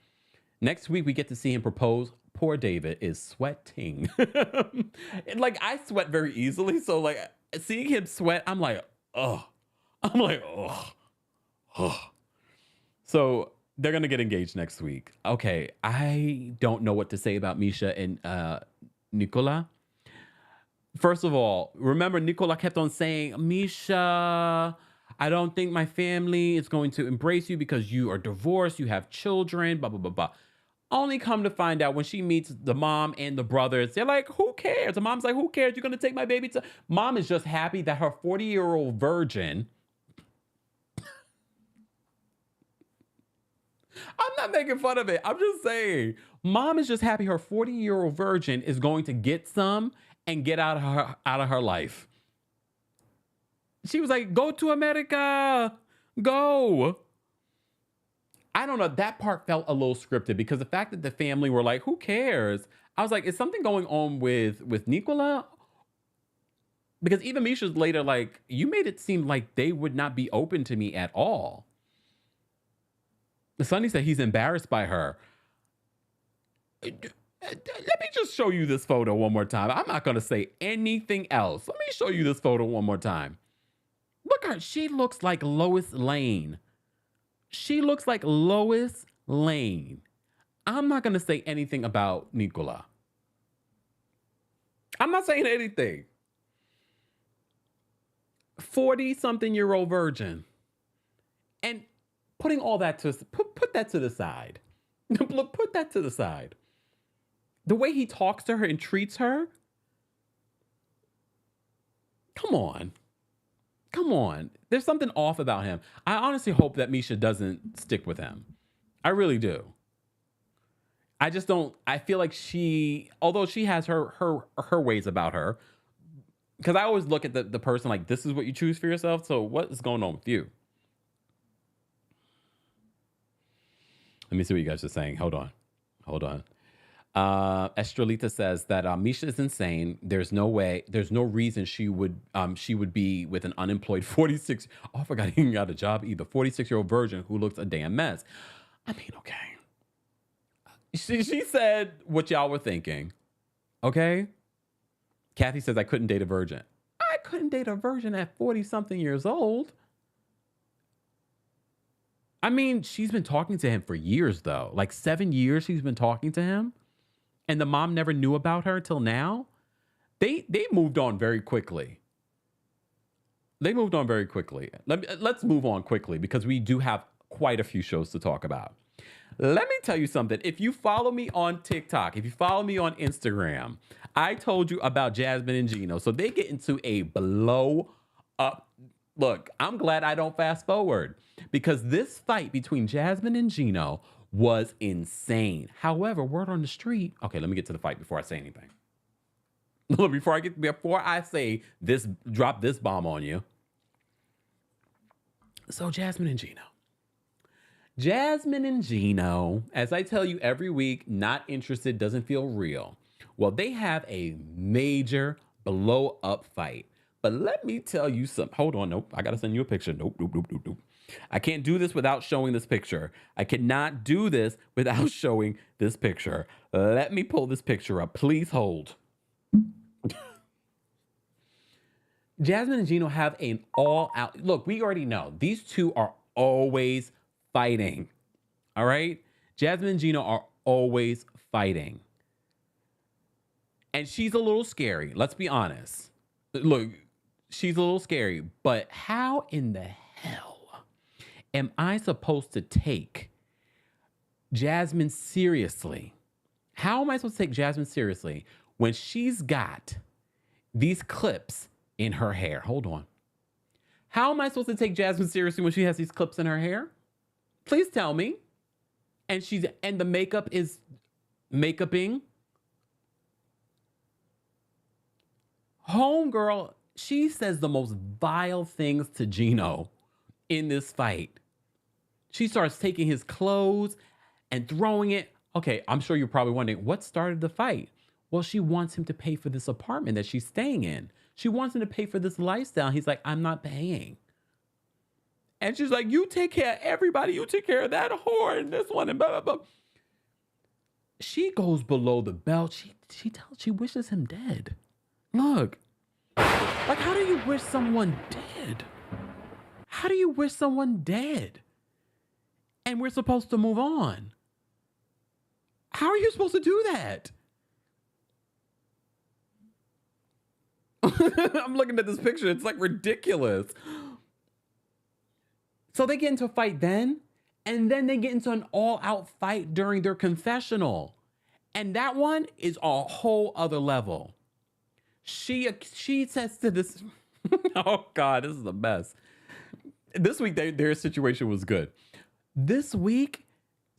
Next week, we get to see him propose. Poor David is sweating. I sweat very easily. So, seeing him sweat, I'm like, oh. I'm like, oh. So they're going to get engaged next week. Okay, I don't know what to say about Misha and Nicola. First of all, remember Nicola kept on saying, Misha, I don't think my family is going to embrace you because you are divorced, you have children, blah, blah, blah, blah. Only come to find out when she meets the mom and the brothers, they're like, who cares? The mom's like, who cares? You're going to take my baby to... Mom is just happy that her 40-year-old virgin... I'm not making fun of it. I'm just saying, mom is just happy her 40-year-old virgin is going to get some and get out of her life. She was like, go to America. Go. I don't know. That part felt a little scripted because the fact that the family were like, who cares? I was like, is something going on with Nicola? Because even Misha's later you made it seem like they would not be open to me at all. Sonny said he's embarrassed by her. Let me just show you this photo one more time. I'm not going to say anything else. Let me show you this photo one more time. Look at her. She looks like Lois Lane. She looks like Lois Lane. I'm not going to say anything about Nicola. I'm not saying anything. 40-something-year-old virgin. And putting all that to put that to the side. Look, put that to the side. The way he talks to her and treats her. Come on. Come on. There's something off about him. I honestly hope that Misha doesn't stick with him. I really do. I just don't. I feel like although she has her ways about her, because I always look at the person like, this is what you choose for yourself. So what is going on with you? Let me see what you guys are saying. Hold on. Estrelita says that Misha is insane. There's no reason she would be with an unemployed 46. Oh, I forgot he got a job either. 46-year-old virgin who looks a damn mess. I mean, okay. She said what y'all were thinking. Okay. Kathy says I couldn't date a virgin. I couldn't date a virgin at 40-something years old. I mean, she's been talking to him for years, though. Like 7 years she's been talking to him. And the mom never knew about her till now. They moved on very quickly. Let's move on quickly because we do have quite a few shows to talk about. Let me tell you something. If you follow me on TikTok, if you follow me on Instagram, I told you about Jasmine and Gino. So they get into a blow up. Look, I'm glad I don't fast forward because this fight between Jasmine and Gino was insane. However, word on the street. Okay, let me get to the fight before I say anything. Before I say this, drop this bomb on you. So Jasmine and Gino, as I tell you every week, not interested, doesn't feel real. Well, they have a major blow up fight. But let me tell you something. Hold on. Nope. I got to send you a picture. Nope. I can't do this without showing this picture. I cannot do this without showing this picture. Let me pull this picture up. Please hold. Jasmine and Gino have an all-out... Look, we already know. These two are always fighting. All right? Jasmine and Gino are always fighting. And she's a little scary. Let's be honest. Look, she's a little scary. But how in the hell am I supposed to take Jasmine seriously? How am I supposed to take Jasmine seriously when she's got these clips in her hair? Hold on. How am I supposed to take Jasmine seriously when she has these clips in her hair? Please tell me. And the makeup is makeuping. Homegirl, she says the most vile things to Gino in this fight. She starts taking his clothes and throwing it. Okay, I'm sure you're probably wondering, what started the fight? Well, she wants him to pay for this apartment that she's staying in. She wants him to pay for this lifestyle. He's like, I'm not paying. And she's like, you take care of everybody. You take care of that whore and this one and blah, blah, blah. She goes below the belt. She wishes him dead. Look, like, how do you wish someone dead? How do you wish someone dead? And we're supposed to move on. How are you supposed to do that? I'm looking at this picture. It's like ridiculous. So they get into a fight then, and then they get into an all-out fight during their confessional. And that one is a whole other level. She says to this, oh God, this is the best. This week, their situation was good. This week,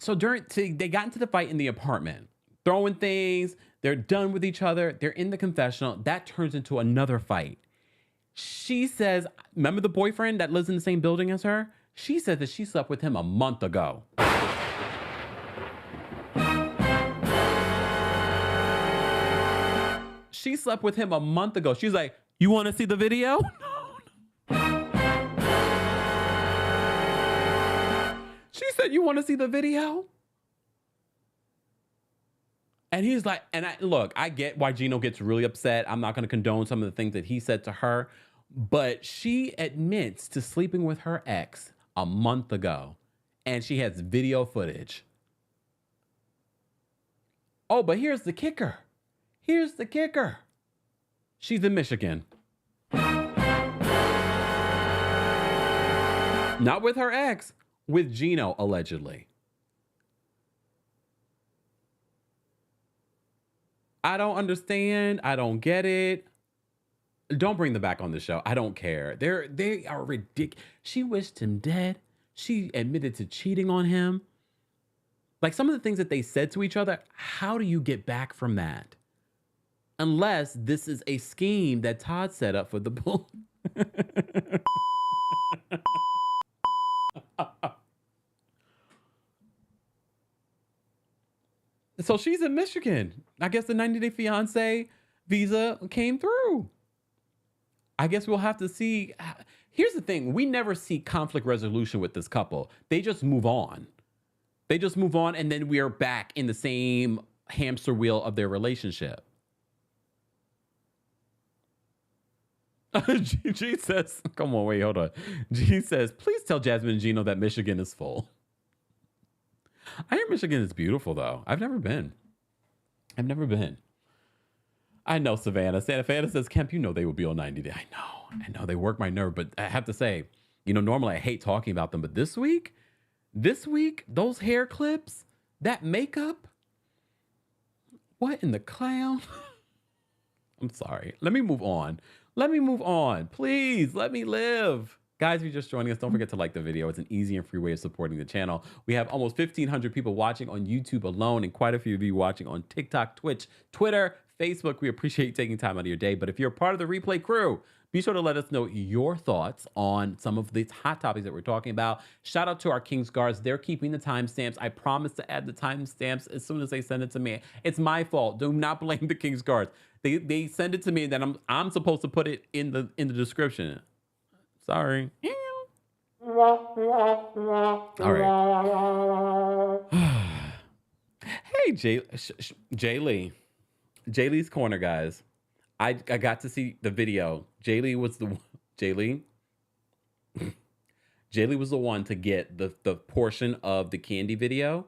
they got into the fight in the apartment, throwing things. They're done with each other. They're in the confessional. That turns into another fight. She says, remember the boyfriend that lives in the same building as her? She said that she slept with him a month ago. She slept with him a month ago. She's like, you want to see the video? She said, you want to see the video? And he's like, I get why Gino gets really upset. I'm not going to condone some of the things that he said to her. But she admits to sleeping with her ex a month ago. And she has video footage. Oh, but here's the kicker. She's in Michigan. Not with her ex, with Gino, allegedly. I don't understand. I don't get it. Don't bring them back on the show. I don't care. They are ridiculous. She wished him dead. She admitted to cheating on him. Like some of the things that they said to each other, how do you get back from that? Unless this is a scheme that Todd set up for the bull. So she's in Michigan. I guess the 90-day fiance visa came through. I guess we'll have to see. Here's the thing. We never see conflict resolution with this couple. They just move on. They just move on, and then we are back in the same hamster wheel of their relationship. G says, come on, wait, hold on. G says, please tell Jasmine and Gino that Michigan is full. I hear Michigan is beautiful, though. I've never been. I know Savannah. Savannah says, Kemp, you know they will be on 90 Day. I know. They work my nerve, but I have to say, normally I hate talking about them, but this week, those hair clips, that makeup, what in the clown? I'm sorry. Let me move on. Please, let me live. Guys, if you're just joining us, don't forget to like the video. It's an easy and free way of supporting the channel. We have almost 1,500 people watching on YouTube alone and quite a few of you watching on TikTok, Twitch, Twitter, Facebook. We appreciate you taking time out of your day. But if you're a part of the replay crew, be sure to let us know your thoughts on some of these hot topics that we're talking about. Shout out to our King's Guards. They're keeping the timestamps. I promise to add the timestamps as soon as they send it to me. It's my fault. Do not blame the King's Guards. They send it to me, and then I'm supposed to put it in the description. Sorry. All right. Hey, Jay Lee. Jay Lee's Corner, guys. I got to see the video. Jay Lee was the one to get the portion of the Kandi video.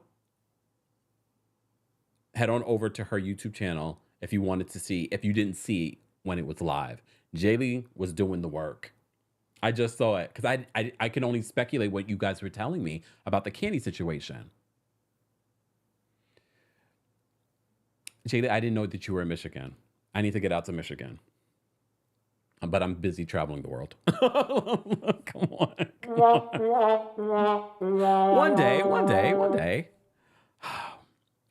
Head on over to her YouTube channel if you wanted to see, if you didn't see when it was live. Jay Lee was doing the work. I just saw it because I can only speculate what you guys were telling me about the Kandi situation. Jay Lee, I didn't know that you were in Michigan. I need to get out to Michigan. But I'm busy traveling the world. Come on. One day.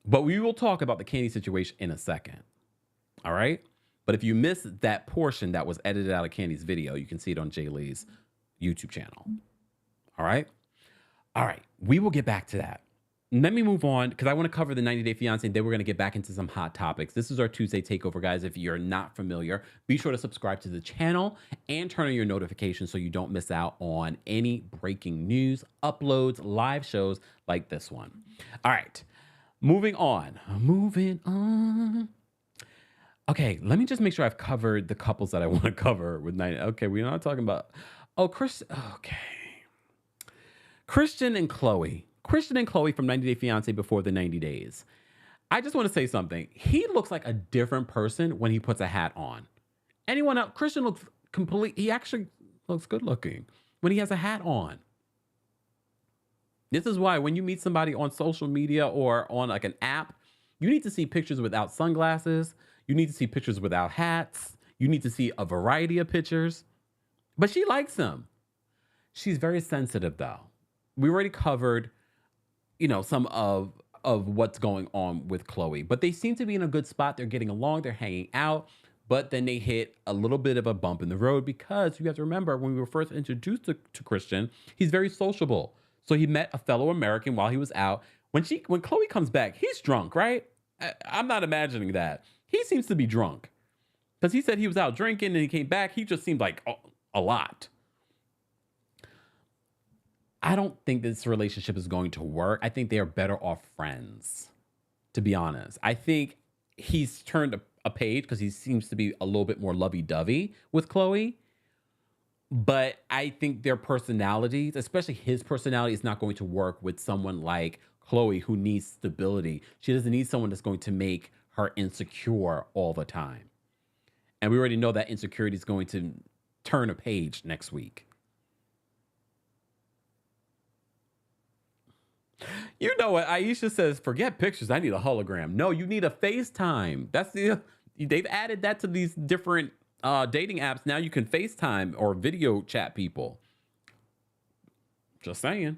But we will talk about the Kandi situation in a second. All right? But if you missed that portion that was edited out of Kandi's video, you can see it on Jay Lee's YouTube channel. All right? All right. We will get back to that. Let me move on because I want to cover the 90-Day Fiancé, and then we're going to get back into some hot topics. This is our Tuesday takeover, guys. If you're not familiar, be sure to subscribe to the channel and turn on your notifications so you don't miss out on any breaking news, uploads, live shows like this one. All right. Moving on. Okay, let me just make sure I've covered the couples that I want to cover with 90. Okay, we're not talking about... Okay. Christian and Chloe from 90 Day Fiancé Before the 90 Days. I just want to say something. He looks like a different person when he puts a hat on. Anyone else? Christian looks he actually looks good looking when he has a hat on. This is why when you meet somebody on social media or on like an app, you need to see pictures without sunglasses. You need to see pictures without hats. You need to see a variety of pictures. But she likes him. She's very sensitive, though. We already covered, some of what's going on with Chloe. But they seem to be in a good spot. They're getting along. They're hanging out. But then they hit a little bit of a bump in the road because you have to remember when we were first introduced to Christian, he's very sociable. So he met a fellow American while he was out. When Chloe comes back, he's drunk, right? I'm not imagining that. He seems to be drunk because he said he was out drinking and he came back. He just seemed like a lot. I don't think this relationship is going to work. I think they are better off friends, to be honest. I think he's turned a page because he seems to be a little bit more lovey-dovey with Chloe. But I think their personalities, especially his personality, is not going to work with someone like Chloe who needs stability. She doesn't need someone that's going to make her insecure all the time. And we already know that insecurity is going to turn a page next week. You know what? Aisha says, forget pictures. I need a hologram. No, you need a FaceTime. They've added that to these different dating apps. Now you can FaceTime or video chat people. Just saying.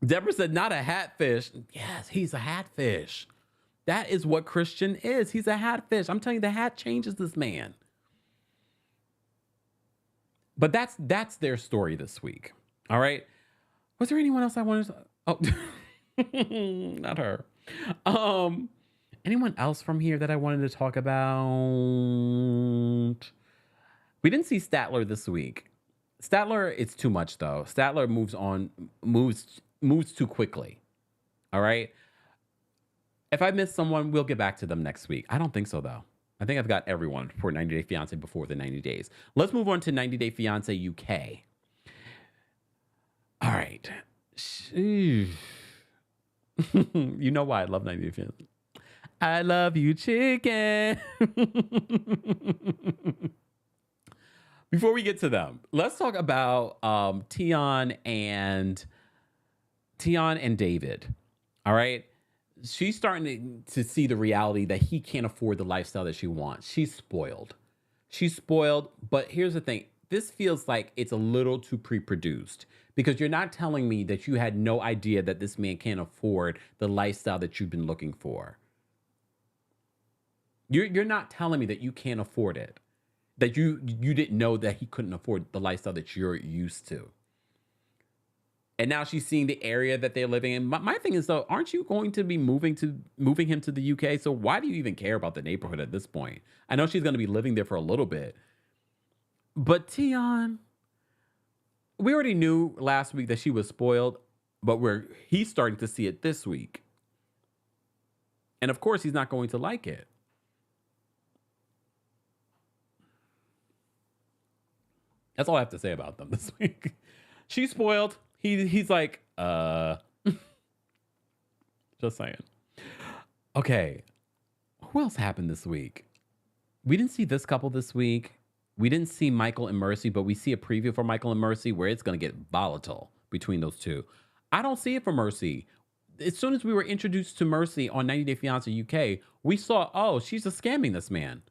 Deborah said, not a hatfish. Yes, he's a hatfish. That is what Christian is. He's a hatfish. I'm telling you, the hat changes this man. But that's their story this week. All right. Was there anyone else I wanted to? Oh, not her. Anyone else from here that I wanted to talk about? We didn't see Statler this week. Statler, it's too much though. Statler moves too quickly. All right. If I miss someone, we'll get back to them next week. I don't think so though. I think I've got everyone for 90 Day Fiance before the 90 days. Let's move on to 90 Day Fiance UK. All right. You know why I love 90 Day Fiance. I love you, chicken. Before we get to them, let's talk about Tion and David. All right. She's starting to see the reality that he can't afford the lifestyle that she wants. She's spoiled. But here's the thing. This feels like it's a little too pre-produced because you're not telling me that you had no idea that this man can't afford the lifestyle that you've been looking for. You're not telling me that you can't afford it, that you didn't know that he couldn't afford the lifestyle that you're used to. And now she's seeing the area that they're living in. My thing is, though, aren't you going to be moving him to the UK? So why do you even care about the neighborhood at this point? I know she's going to be living there for a little bit. But Tion, we already knew last week that she was spoiled, but he's starting to see it this week. And of course, he's not going to like it. That's all I have to say about them this week. She's spoiled. He's like, just saying. Okay. Who else happened this week? We didn't see this couple this week. We didn't see Michael and Mercy, but we see a preview for Michael and Mercy where it's going to get volatile between those two. I don't see it for Mercy. As soon as we were introduced to Mercy on 90 Day Fiance UK, we saw, oh, she's just scamming this man.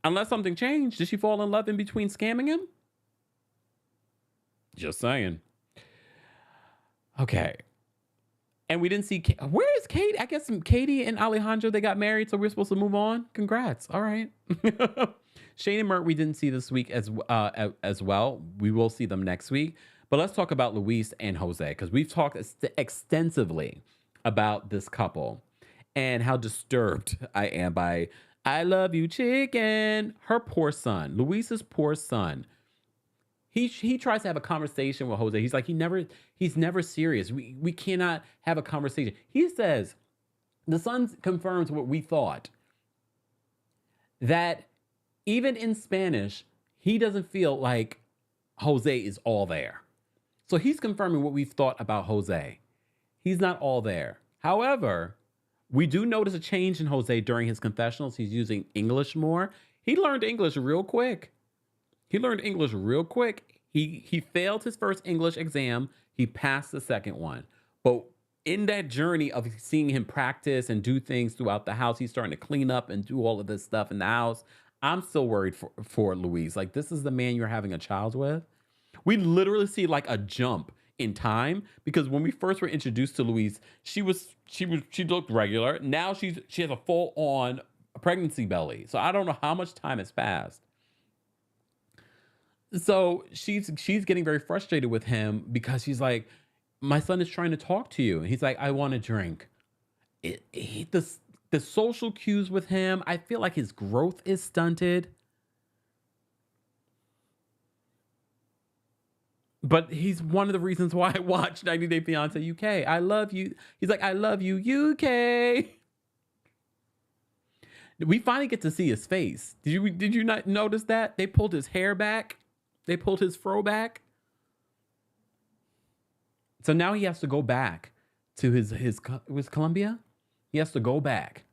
Unless something changed. Did she fall in love in between scamming him? Just saying. Okay. And we didn't see... Where is Katie? I guess Katie and Alejandro, they got married, so we're supposed to move on? Congrats. All right. Shane and Mert, we didn't see this week as well. We will see them next week. But let's talk about Luis and Jose, because we've talked extensively about this couple and how disturbed I am by I love you, chicken. Her poor son. Luis's poor son. He tries to have a conversation with Jose. He's like, he's never serious. We cannot have a conversation. He says, the son confirms what we thought, that even in Spanish, he doesn't feel like Jose is all there. So he's confirming what we've thought about Jose. He's not all there. However, we do notice a change in Jose during his confessionals. He's using English more. He learned English real quick. He failed his first English exam. He passed the second one. But in that journey of seeing him practice and do things throughout the house, he's starting to clean up and do all of this stuff in the house. I'm still worried for Luis. Like, this is the man you're having a child with. We literally see like a jump in time, because when we first were introduced to Luis, she looked regular. Now she has a full on pregnancy belly. So I don't know how much time has passed. So she's getting very frustrated with him because she's like, my son is trying to talk to you. And he's like, I want a drink. The social cues with him, I feel like his growth is stunted. But he's one of the reasons why I watch 90 Day Fiance UK. I love you. He's like, I love you, UK. We finally get to see his face. Did you not notice that? They pulled his hair back. They pulled his fro back. So now he has to go back to his Colombia. He has to go back.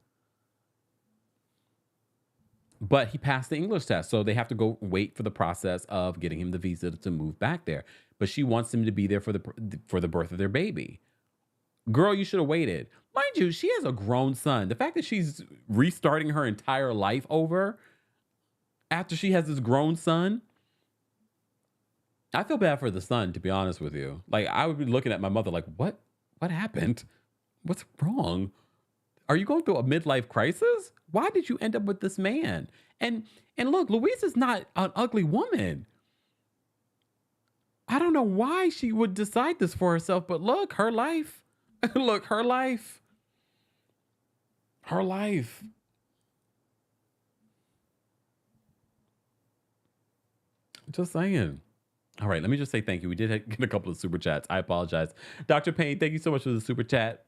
But he passed the English test, so they have to go wait for the process of getting him the visa to move back there. But she wants him to be there for the birth of their baby. Girl, you should have waited. Mind you, she has a grown son. The fact that she's restarting her entire life over after she has this grown son, I feel bad for the son, to be honest with you. Like, I would be looking at my mother like, what happened? What's wrong? Are you going through a midlife crisis? Why did you end up with this man? And look, Louise is not an ugly woman. I don't know why she would decide this for herself, but look, her life. Look, her life. Her life. Just saying. All right, let me just say thank you. We did get a couple of super chats. I apologize. Dr. Payne, thank you so much for the super chat.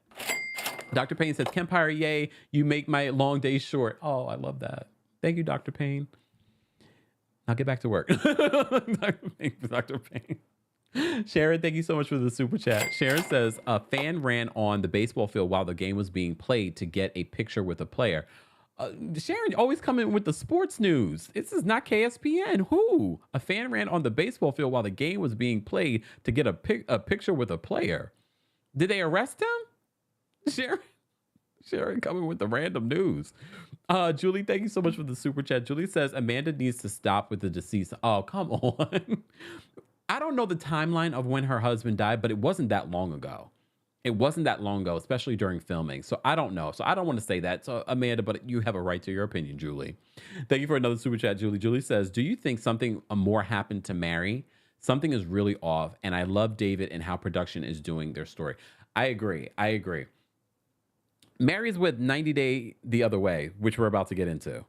Dr. Payne says, Kempire, yay, you make my long days short. Oh, I love that. Thank you, Dr. Payne. Now get back to work. Dr. Payne. Sharon, thank you so much for the super chat. Sharon says, a fan ran on the baseball field while the game was being played to get a picture with a player. Sharon always coming with the sports news. This is not KSPN. Who? A fan ran on the baseball field while the game was being played to get a picture with a player. Did they arrest him? Sharon coming with the random news. Julie, thank you so much for the super chat. Julie says Amanda needs to stop with the deceased. Oh, come on. I don't know the timeline of when her husband died, but it wasn't that long ago. It wasn't that long ago, especially during filming. So I don't know. So I don't want to say that. So Amanda, but you have a right to your opinion, Julie. Thank you for another super chat, Julie. Julie says, do you think something more happened to Mary? Something is really off. And I love David and how production is doing their story. I agree. Mary's with 90 Day the Other Way, which we're about to get into.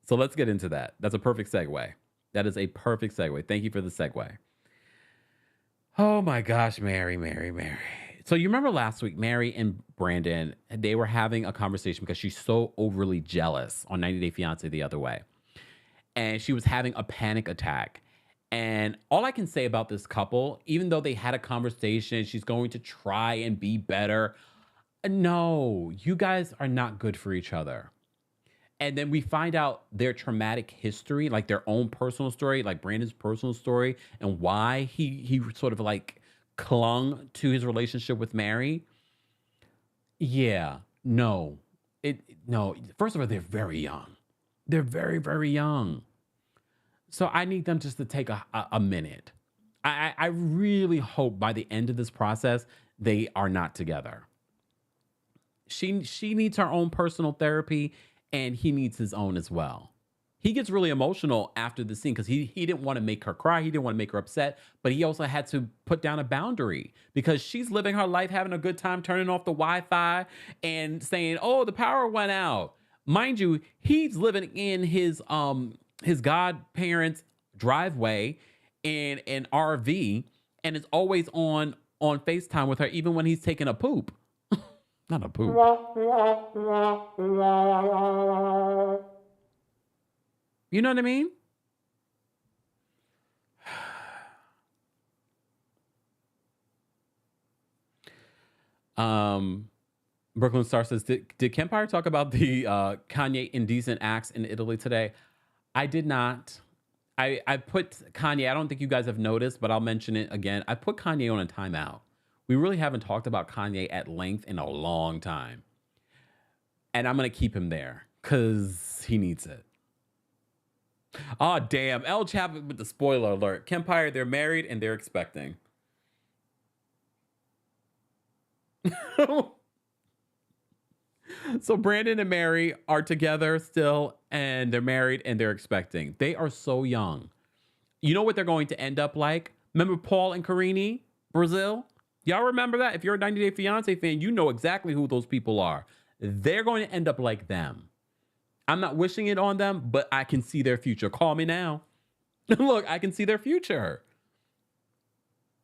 So let's get into that. That's a perfect segue. That is a perfect segue. Thank you for the segue. Oh my gosh, Mary. So you remember last week, Mary and Brandon, they were having a conversation because she's so overly jealous on 90 Day Fiancé The Other Way. And she was having a panic attack. And all I can say about this couple, even though they had a conversation, she's going to try and be better. No, you guys are not good for each other. And then we find out their traumatic history, like their own personal story, like Brandon's personal story, and why he sort of like clung to his relationship with Mary. Yeah, no. First of all, they're very young. They're very, very young. So I need them just to take a minute. I really hope by the end of this process, they are not together. She needs her own personal therapy, and he needs his own as well. He gets really emotional after the scene because he didn't want to make her cry. He didn't want to make her upset, but he also had to put down a boundary because she's living her life, having a good time, turning off the Wi-Fi and saying, oh, the power went out. Mind you, he's living in his godparents' driveway in an RV and is always on FaceTime with her, even when he's taking a poop. Not a poop. You know what I mean? Brooklyn Star says, did Kempire talk about the Kanye indecent acts in Italy today? I did not. I put Kanye, I don't think you guys have noticed, but I'll mention it again. I put Kanye on a timeout. We really haven't talked about Kanye at length in a long time. And I'm going to keep him there because he needs it. Oh, damn. El Chapman with the spoiler alert. Kempire, they're married and they're expecting. So Brandon and Mary are together still, and they're married and they're expecting. They are so young. You know what they're going to end up like? Remember Paul and Carini, Brazil? Y'all remember that? If you're a 90 Day Fiancé fan, you know exactly who those people are. They're going to end up like them. I'm not wishing it on them, but I can see their future. Call me now. Look, I can see their future.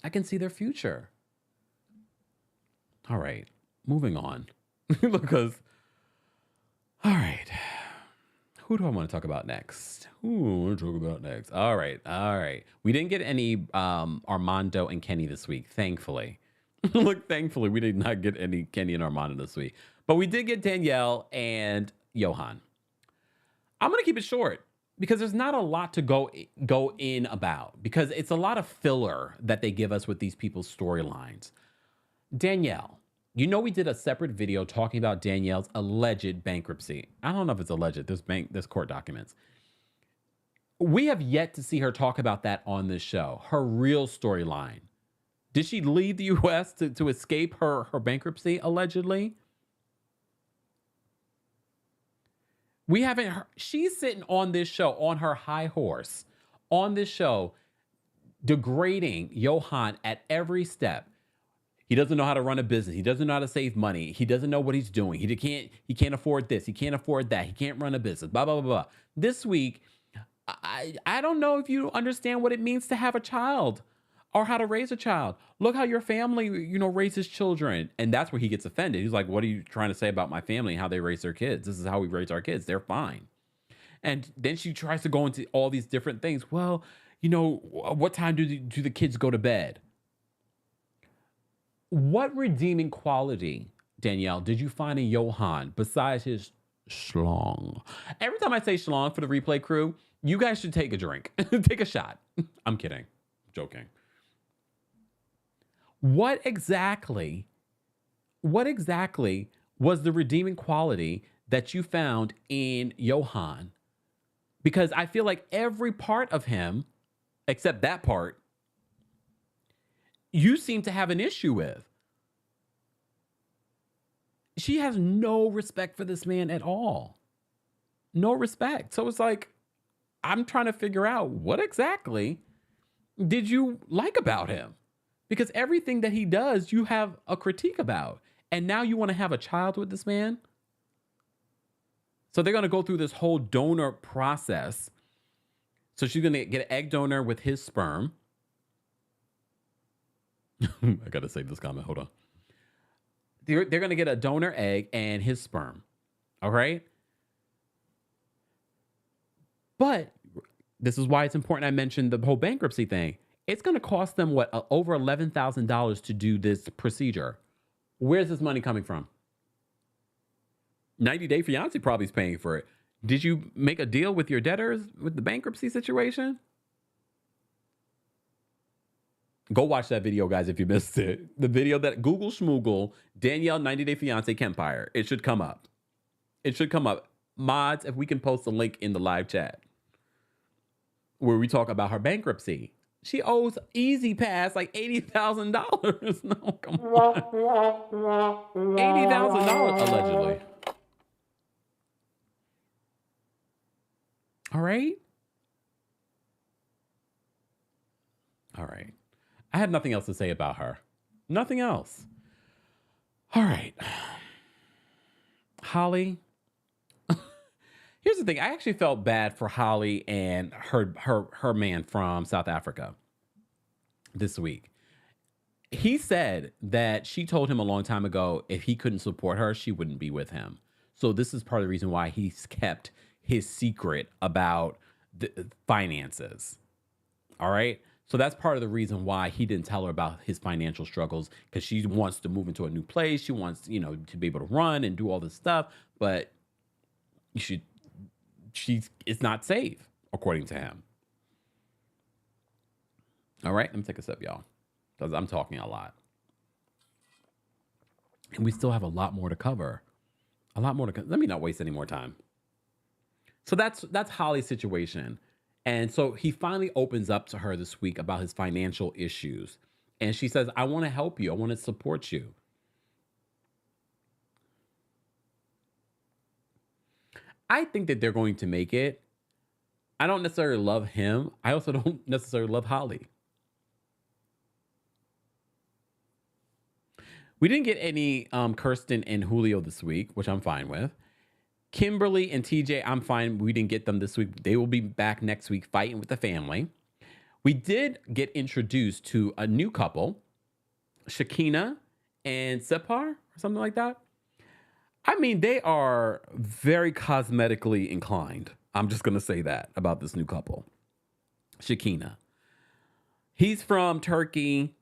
I can see their future. All right, moving on. Because, all right. Who do I want to talk about next? All right. We didn't get any Armando and Kenny this week, thankfully. Look, thankfully, we did not get any Kenny and Armando this week. But we did get Danielle and Johan. I'm going to keep it short because there's not a lot to go in about because it's a lot of filler that they give us with these people's storylines. Danielle, you know we did a separate video talking about Danielle's alleged bankruptcy. I don't know if it's alleged. There's court documents. We have yet to see her talk about that on this show. Her real storyline. Did she leave the U.S. to escape her bankruptcy, allegedly? We haven't heard. She's sitting on this show, on her high horse, on this show, degrading Johan at every step. He doesn't know how to run a business. He doesn't know how to save money. He doesn't know what he's doing. He can't afford this. He can't afford that. He can't run a business. Blah, blah, blah, blah. This week, I don't know if you understand what it means to have a child or how to raise a child. Look how your family, raises children. And that's where he gets offended. He's like, what are you trying to say about my family and how they raise their kids? This is how we raise our kids. They're fine. And then she tries to go into all these different things. Well, what time do the kids go to bed? What redeeming quality, Danielle, did you find in Johan besides his schlong? Every time I say schlong for the replay crew, you guys should take a drink. Take a shot. I'm kidding. Joking. What exactly was the redeeming quality that you found in Johan? Because I feel like every part of him, except that part, you seem to have an issue with. She has no respect for this man at all. No respect. So it's like, I'm trying to figure out what exactly did you like about him? Because everything that he does, you have a critique about. And now you want to have a child with this man? So they're going to go through this whole donor process. So she's going to get an egg donor with his sperm. I got to save this comment. Hold on. They're going to get a donor egg and his sperm. All right? But this is why it's important I mentioned the whole bankruptcy thing. It's going to cost them, over $11,000 to do this procedure. Where's this money coming from? 90 Day Fiance probably is paying for it. Did you make a deal with your debtors with the bankruptcy situation? Go watch that video, guys, if you missed it. The video that Google Schmoogle, Danielle 90 Day Fiance Kempire. It should come up. It should come up. Mods, if we can post a link in the live chat where we talk about her bankruptcy. She owes Easy Pass like $80,000. No, come on. $80,000 allegedly. All right. All right. I have nothing else to say about her. Nothing else. All right. Holly. Here's the thing. I actually felt bad for Holly and her man from South Africa this week. He said that she told him a long time ago if he couldn't support her, she wouldn't be with him. So this is part of the reason why he's kept his secret about the finances. All right? So that's part of the reason why he didn't tell her about his financial struggles, because she wants to move into a new place. She wants, to be able to run and do all this stuff, but it's not safe, according to him. All right, let me take a sip, y'all, because I'm talking a lot. And we still have a lot more to cover. Let me not waste any more time. So that's Holly's situation. And so he finally opens up to her this week about his financial issues. And she says, I want to help you. I want to support you. I think that they're going to make it. I don't necessarily love him. I also don't necessarily love Holly. We didn't get any Kirsten and Julio this week, which I'm fine with. Kimberly and TJ, I'm fine. We didn't get them this week. They will be back next week fighting with the family. We did get introduced to a new couple, Shakina and Separ, or something like that. I mean, they are very cosmetically inclined. I'm just going to say that about this new couple. Shakina. He's from Turkey.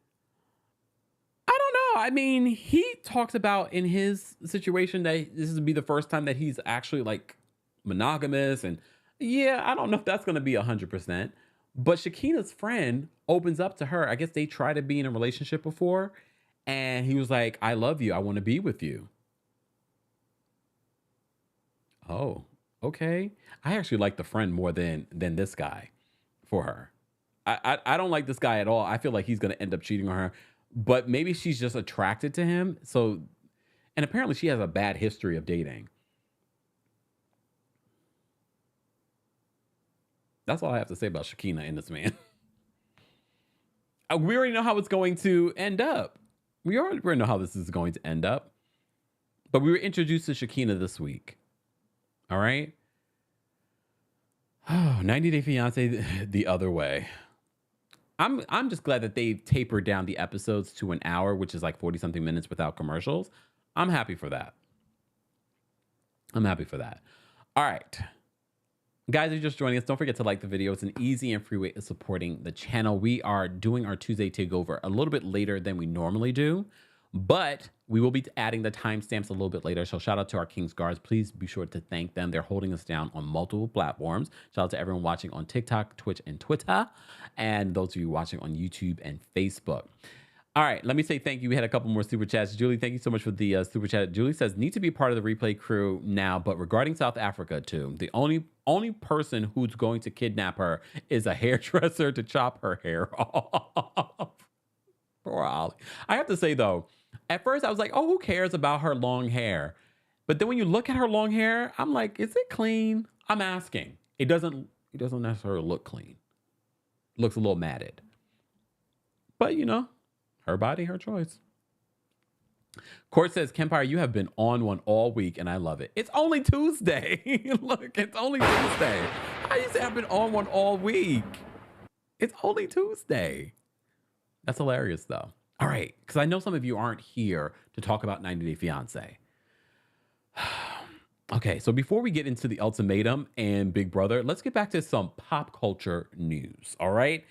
I don't know. I mean, he talks about in his situation that this would be the first time that he's actually like monogamous. And yeah, I don't know if that's going to be 100%. But Shakina's friend opens up to her. I guess they tried to be in a relationship before. And he was like, I love you. I want to be with you. Oh, okay. I actually like the friend more than this guy for her. I don't like this guy at all. I feel like he's going to end up cheating on her. But maybe she's just attracted to him. So, and apparently she has a bad history of dating. That's all I have to say about Shakina and this man. We already know how it's going to end up. We already know how this is going to end up. But we were introduced to Shakina this week. All right. Oh, 90 Day Fiance the other way. I'm just glad that they've tapered down the episodes to an hour, which is like 40 something minutes without commercials. I'm happy for that. I'm happy for that. All right. Guys, if you're just joining us, don't forget to like the video. It's an easy and free way of supporting the channel. We are doing our Tuesday takeover a little bit later than we normally do, but we will be adding the timestamps a little bit later. So shout out to our King's Guards. Please be sure to thank them. They're holding us down on multiple platforms. Shout out to everyone watching on TikTok, Twitch, and Twitter, and those of you watching on YouTube and Facebook. All right, let me say thank you. We had a couple more super chats. Julie, thank you so much for the super chat. Julie says, need to be part of the replay crew now, but regarding South Africa too, the only person who's going to kidnap her is a hairdresser to chop her hair off. Poor Ollie. I have to say though, at first I was like, oh, who cares about her long hair? But then when you look at her long hair, I'm like, is it clean? I'm asking. It doesn't necessarily look clean. It looks a little matted. But you know, her body, her choice. Court says, Kempire, you have been on one all week, and I love it. It's only Tuesday. Look, it's only Tuesday. How you say I've been on one all week? It's only Tuesday. That's hilarious, though. All right, because I know some of you aren't here to talk about 90 Day Fiancé. Okay, so before we get into the Ultimatum and Big Brother, let's get back to some pop culture news, all right?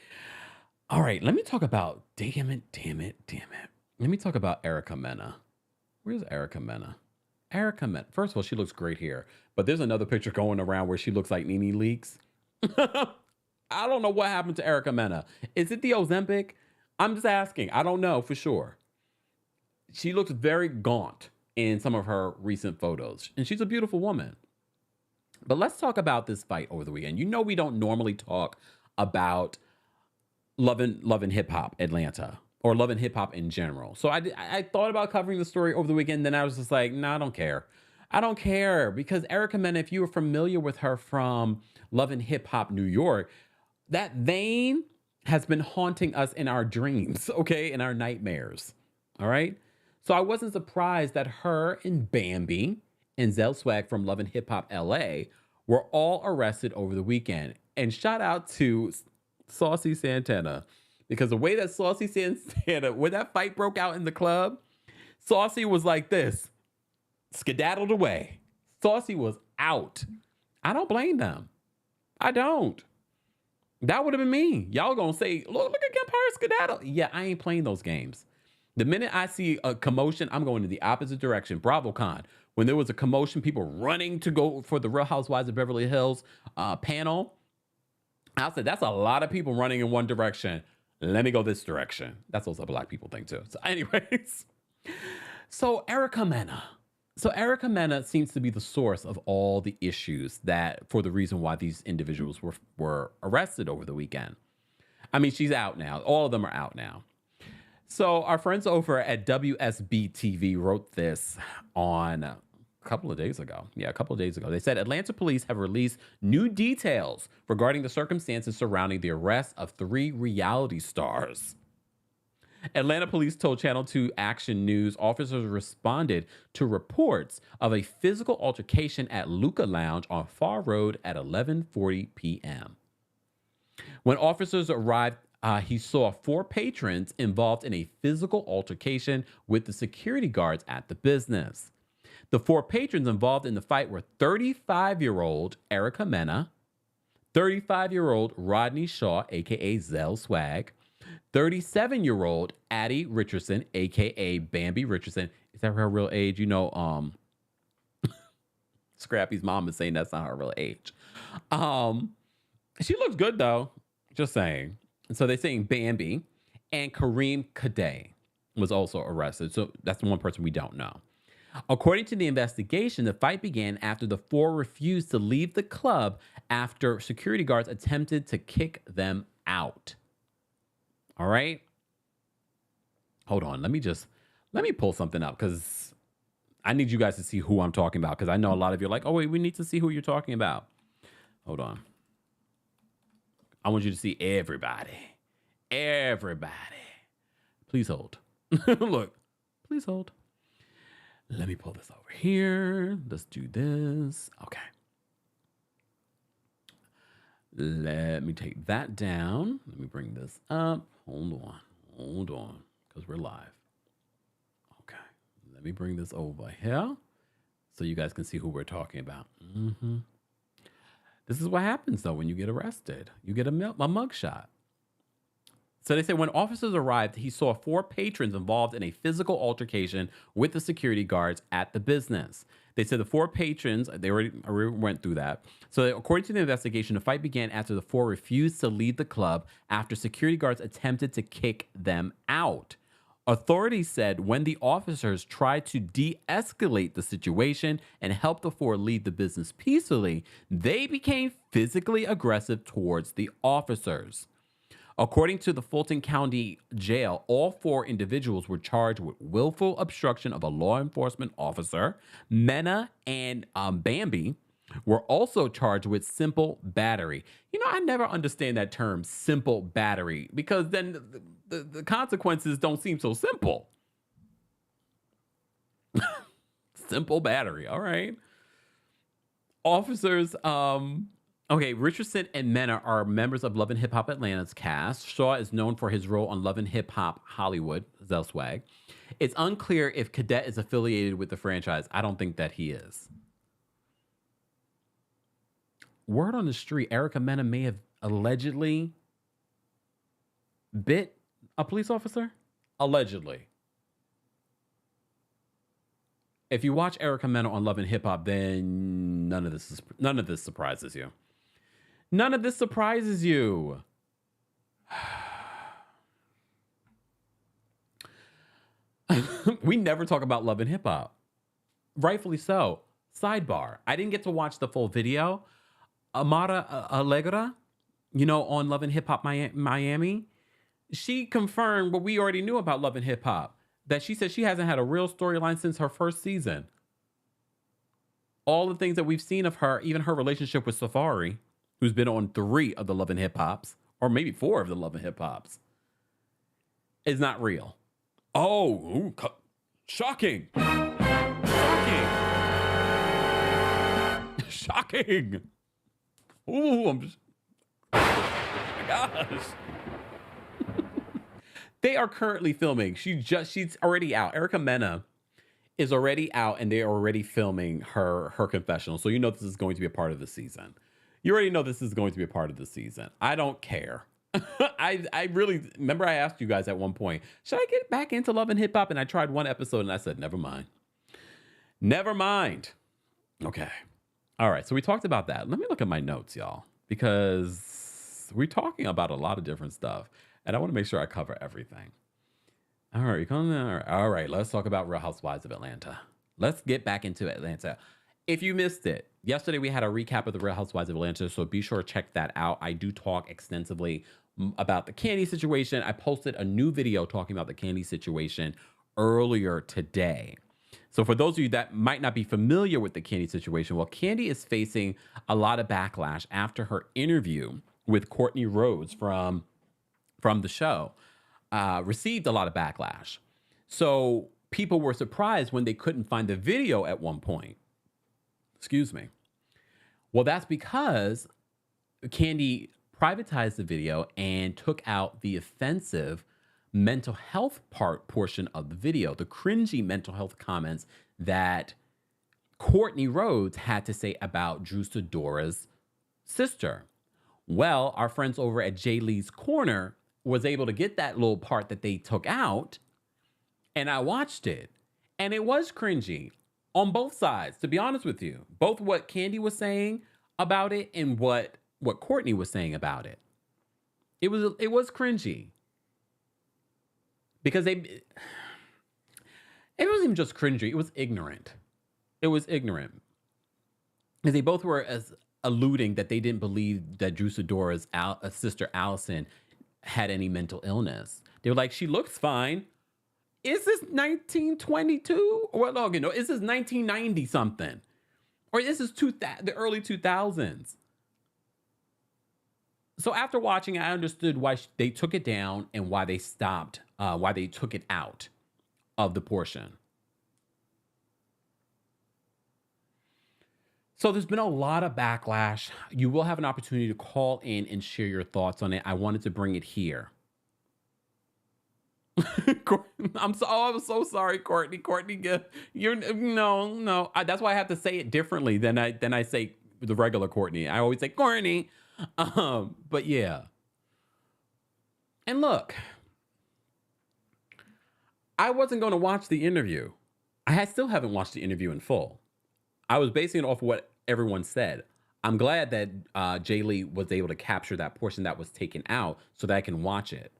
All right, let me talk about, damn it. Let me talk about Erica Mena. Where's Erica Mena? Erica Mena. First of all, she looks great here. But there's another picture going around where she looks like Nene Leakes. I don't know what happened to Erica Mena. Is it the Ozempic? I'm just asking. I don't know for sure. She looks very gaunt in some of her recent photos. And she's a beautiful woman. But let's talk about this fight over the weekend. You know we don't normally talk about Love and Hip Hop Atlanta or Love and Hip Hop in general. So I thought about covering the story over the weekend. Then I was just like, no, I don't care. I don't care because Erica Mena, if you were familiar with her from Love and Hip Hop New York, that vein has been haunting us in our dreams, okay, in our nightmares. All right. So I wasn't surprised that her and Bambi and Zelle Swagg from Love and Hip Hop LA were all arrested over the weekend. And shout out to Saucy Santana, because the way that Saucy Santana, when that fight broke out in the club, Saucy was like this, skedaddled away. Saucy was out. I don't blame them. I don't. That would have been me. Y'all gonna say, look at Kempire skedaddle. Yeah, I ain't playing those games. The minute I see a commotion, I'm going in the opposite direction. BravoCon. When there was a commotion, people running to go for the Real Housewives of Beverly Hills panel, I said, that's a lot of people running in one direction. Let me go this direction. That's also a black people thing too. So anyways, so Erica Mena seems to be the source of all the issues that for the reason why these individuals were arrested over the weekend. I mean, she's out now. All of them are out now. So our friends over at WSB TV wrote this on a couple of days ago. Yeah, a couple of days ago. They said Atlanta police have released new details regarding the circumstances surrounding the arrest of 3 reality stars. Atlanta police told Channel 2 Action News officers responded to reports of a physical altercation at Luca Lounge on Far Road at 11:40 p.m. When officers arrived, he saw 4 patrons involved in a physical altercation with the security guards at the business. The 4 patrons involved in the fight were 35-year-old Erica Mena, 35-year-old Rodney Shaw, a.k.a. Zelle Swagg, 37-year-old Addie Richardson, a.k.a. Bambi Richardson. Is that her real age? You know, Scrappy's mom is saying that's not her real age. She looks good though. Just saying. And so they're saying Bambi and Kareem Kadeh was also arrested. So that's the one person we don't know. According to the investigation, the fight began after the four refused to leave the club after security guards attempted to kick them out. All right. Hold on. Let me pull something up because I need you guys to see who I'm talking about, because I know a lot of you are like, oh, wait, we need to see who you're talking about. Hold on. I want you to see everybody. Everybody. Please hold. Look, please hold. Let me pull this over here. Let's do this. Okay. Let me take that down. Let me bring this up. Hold on, because we're live. Okay. Let me bring this over here so you guys can see who we're talking about. This is what happens, though, when you get arrested. You get a mugshot. So they say when officers arrived, he saw four patrons involved in a physical altercation with the security guards at the business. They said the four patrons, they already went through that. So according to the investigation, the fight began after the four refused to leave the club after security guards attempted to kick them out. Authorities said when the officers tried to de-escalate the situation and help the four leave the business peacefully, they became physically aggressive towards the officers. According to the Fulton County Jail, all four individuals were charged with willful obstruction of a law enforcement officer. Mena and Bambi were also charged with simple battery. You know, I never understand that term, simple battery, because then the consequences don't seem so simple. Simple battery. All right. Officers, okay, Richardson and Mena are members of Love and Hip Hop Atlanta's cast. Shaw is known for his role on Love and Hip Hop Hollywood, Zelle Swagg. It's unclear if Cadet is affiliated with the franchise. I don't think that he is. Word on the street, Erica Mena may have allegedly bit a police officer. Allegedly. If you watch Erica Mena on Love and Hip Hop, then none of this surprises you. None of this surprises you. We never talk about Love and Hip Hop. Rightfully so. Sidebar. I didn't get to watch the full video. Amara Allegra, you know, on Love and Hip Hop Miami, she confirmed what we already knew about Love and Hip Hop. That she said she hasn't had a real storyline since her first season. All the things that we've seen of her, even her relationship with Safari, who's been on 3 of the Love and Hip Hops, or maybe 4 of the Love and Hip Hops, is not real. Oh, shocking. Shocking. Ooh, I'm just, oh my gosh. They are currently filming. She's already out. Erica Mena is already out, and they're already filming her confessional. So you know this is going to be a part of the season. You already know this is going to be a part of the season. I don't care. I really remember I asked you guys at one point, should I get back into Love and Hip Hop? And I tried one episode and I said, never mind. Never mind. Okay. All right. So we talked about that. Let me look at my notes, y'all, because we're talking about a lot of different stuff. And I want to make sure I cover everything. All right, all right, let's talk about Real Housewives of Atlanta. Let's get back into Atlanta. If you missed it, yesterday we had a recap of the Real Housewives of Atlanta, so be sure to check that out. I do talk extensively about the Kandi situation. I posted a new video talking about the Kandi situation earlier today. So for those of you that might not be familiar with the Kandi situation, well, Kandi is facing a lot of backlash after her interview with Courtney Rhodes from the show. Received a lot of backlash. So people were surprised when they couldn't find the video at one point. Excuse me. Well, that's because Kandi privatized the video and took out the offensive mental health portion of the video, the cringy mental health comments that Courtney Rhodes had to say about Drew Sidora's sister. Well, our friends over at Jay Lee's Corner was able to get that little part that they took out, and I watched it, and it was cringy. on both sides, to be honest with you. Both what Kandi was saying about it and what Courtney was saying about it. It was cringy. Because it wasn't even just cringy, it was ignorant. It was ignorant. Because they both were as alluding that they didn't believe that Drew Sidora's sister Allison had any mental illness. They were like, she looks fine. Is this 1922? Or no, is this 1990 something? Or is this the early 2000s? So after watching, I understood why they took it down and why they stopped, why they took it out of the portion. So there's been a lot of backlash. You will have an opportunity to call in and share your thoughts on it. I wanted to bring it here. I'm so sorry, Courtney. Courtney, you're no. That's why I have to say it differently than I say the regular Courtney. I always say Courtney. But yeah. And look, I wasn't going to watch the interview. I still haven't watched the interview in full. I was basing it off of what everyone said. I'm glad that Jay Lee was able to capture that portion that was taken out so that I can watch it.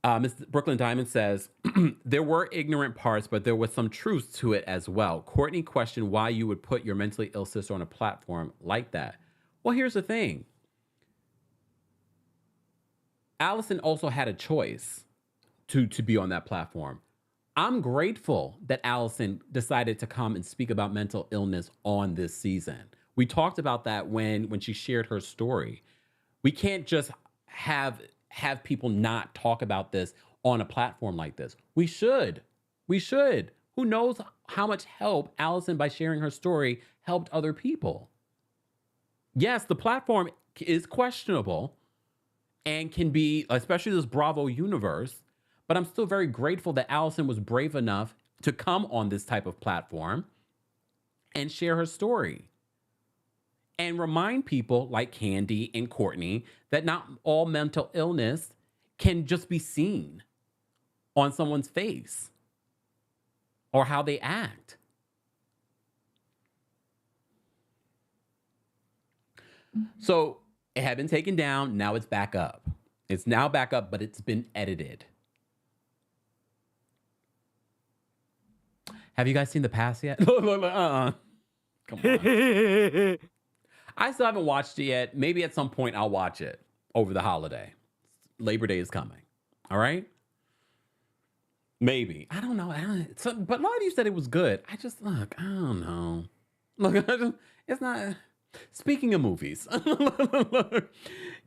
Ms. Brooklyn Diamond says, there were ignorant parts, but there was some truth to it as well. Courtney questioned why you would put your mentally ill sister on a platform like that. Well, here's the thing. Allison also had a choice to be on that platform. I'm grateful that Allison decided to come and speak about mental illness on this season. We talked about that when she shared her story. We can't just have people not talk about this on a platform like this. We should. Who knows how much help Allison, by sharing her story, helped other people. Yes, the platform is questionable and can be, especially this Bravo universe, but I'm still very grateful that Allison was brave enough to come on this type of platform and share her story. And remind people like Kandi and Courtney that not all mental illness can just be seen on someone's face or how they act. So it had been taken down. Now it's back up. It's now back up, but it's been edited. Have you guys seen The Pass yet? Come on. I still haven't watched it yet. Maybe at some point I'll watch it over the holiday. Labor Day is coming. All right? Maybe. I don't know. But a lot of you said it was good. I don't know. Look, it's not. Speaking of movies,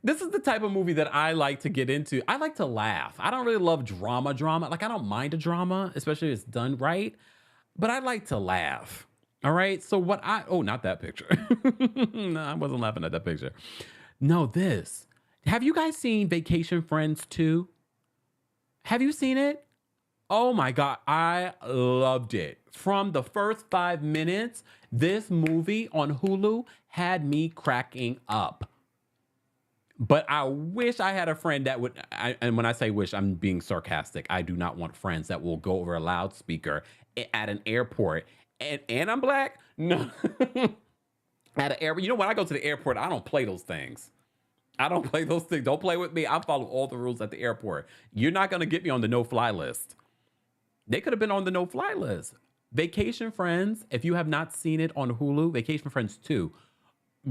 this is the type of movie that I like to get into. I like to laugh. I don't really love drama. Like, I don't mind a drama, especially if it's done right. But I like to laugh. All right. So not that picture. No, I wasn't laughing at that picture. No, this. Have you guys seen Vacation Friends 2? Have you seen it? Oh my God. I loved it. From the first 5 minutes, this movie on Hulu had me cracking up. But I wish I had a friend that would, and when I say wish, I'm being sarcastic. I do not want friends that will go over a loudspeaker at an airport. And I'm black? No. At an airport. You know, when I go to the airport, I don't play those things. Don't play with me. I follow all the rules at the airport. You're not going to get me on the no-fly list. They could have been on the no-fly list. Vacation Friends, if you have not seen it on Hulu, Vacation Friends 2,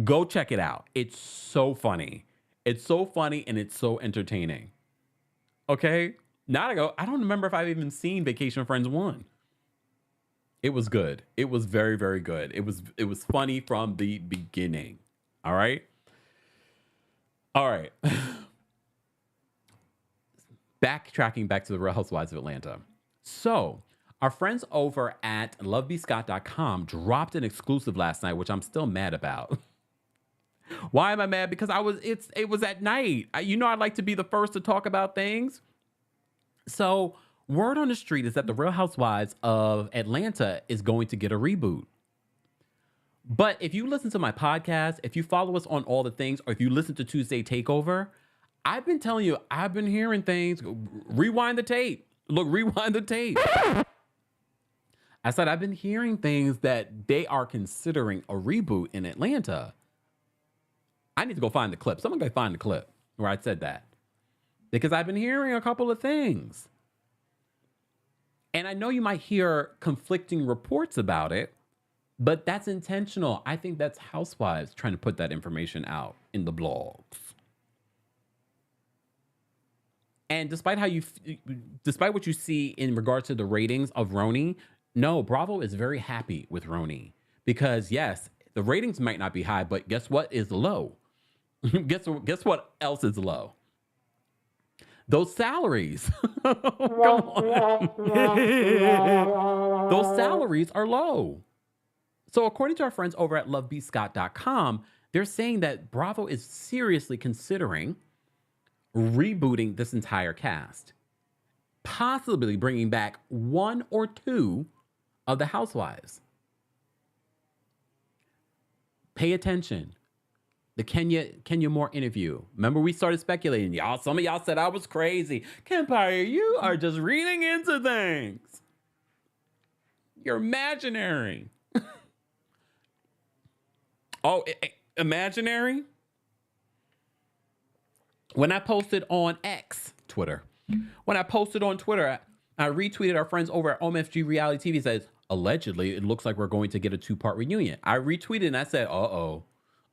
go check it out. It's so funny. It's so funny and it's so entertaining. Okay? Now I don't remember if I've even seen Vacation Friends 1. It was good. It was very, very good. It was funny from the beginning. All right? All right. Backtracking back to the Real Housewives of Atlanta. So, our friends over at lovebscott.com dropped an exclusive last night, which I'm still mad about. Why am I mad? Because it was at night. I like to be the first to talk about things. So, word on the street is that the Real Housewives of Atlanta is going to get a reboot. But if you listen to my podcast, if you follow us on all the things, or if you listen to Tuesday Takeover, I've been telling you, I've been hearing things. Rewind the tape. Look, rewind the tape. I said, I've been hearing things that they are considering a reboot in Atlanta. I need to go find the clip. Someone go find the clip where I said that. Because I've been hearing a couple of things. And I know you might hear conflicting reports about it, but that's intentional. I think that's Housewives trying to put that information out in the blogs. And despite what you see in regards to the ratings of RHONY, no, Bravo is very happy with RHONY because yes, the ratings might not be high, but guess what is low? guess what else is low? Those salaries. Come on. Those salaries are low. So according to our friends over at lovebscott.com, they're saying that Bravo is seriously considering rebooting this entire cast, possibly bringing back one or two of the housewives. Pay attention. The Kenya Moore interview. Remember, we started speculating. Some of y'all said I was crazy. Kempire, you are just reading into things. You're imaginary. Oh, imaginary? When I posted on Twitter, I retweeted our friends over at OMFG Reality TV. Says, allegedly, it looks like we're going to get a 2-part reunion. I retweeted and I said, uh-oh.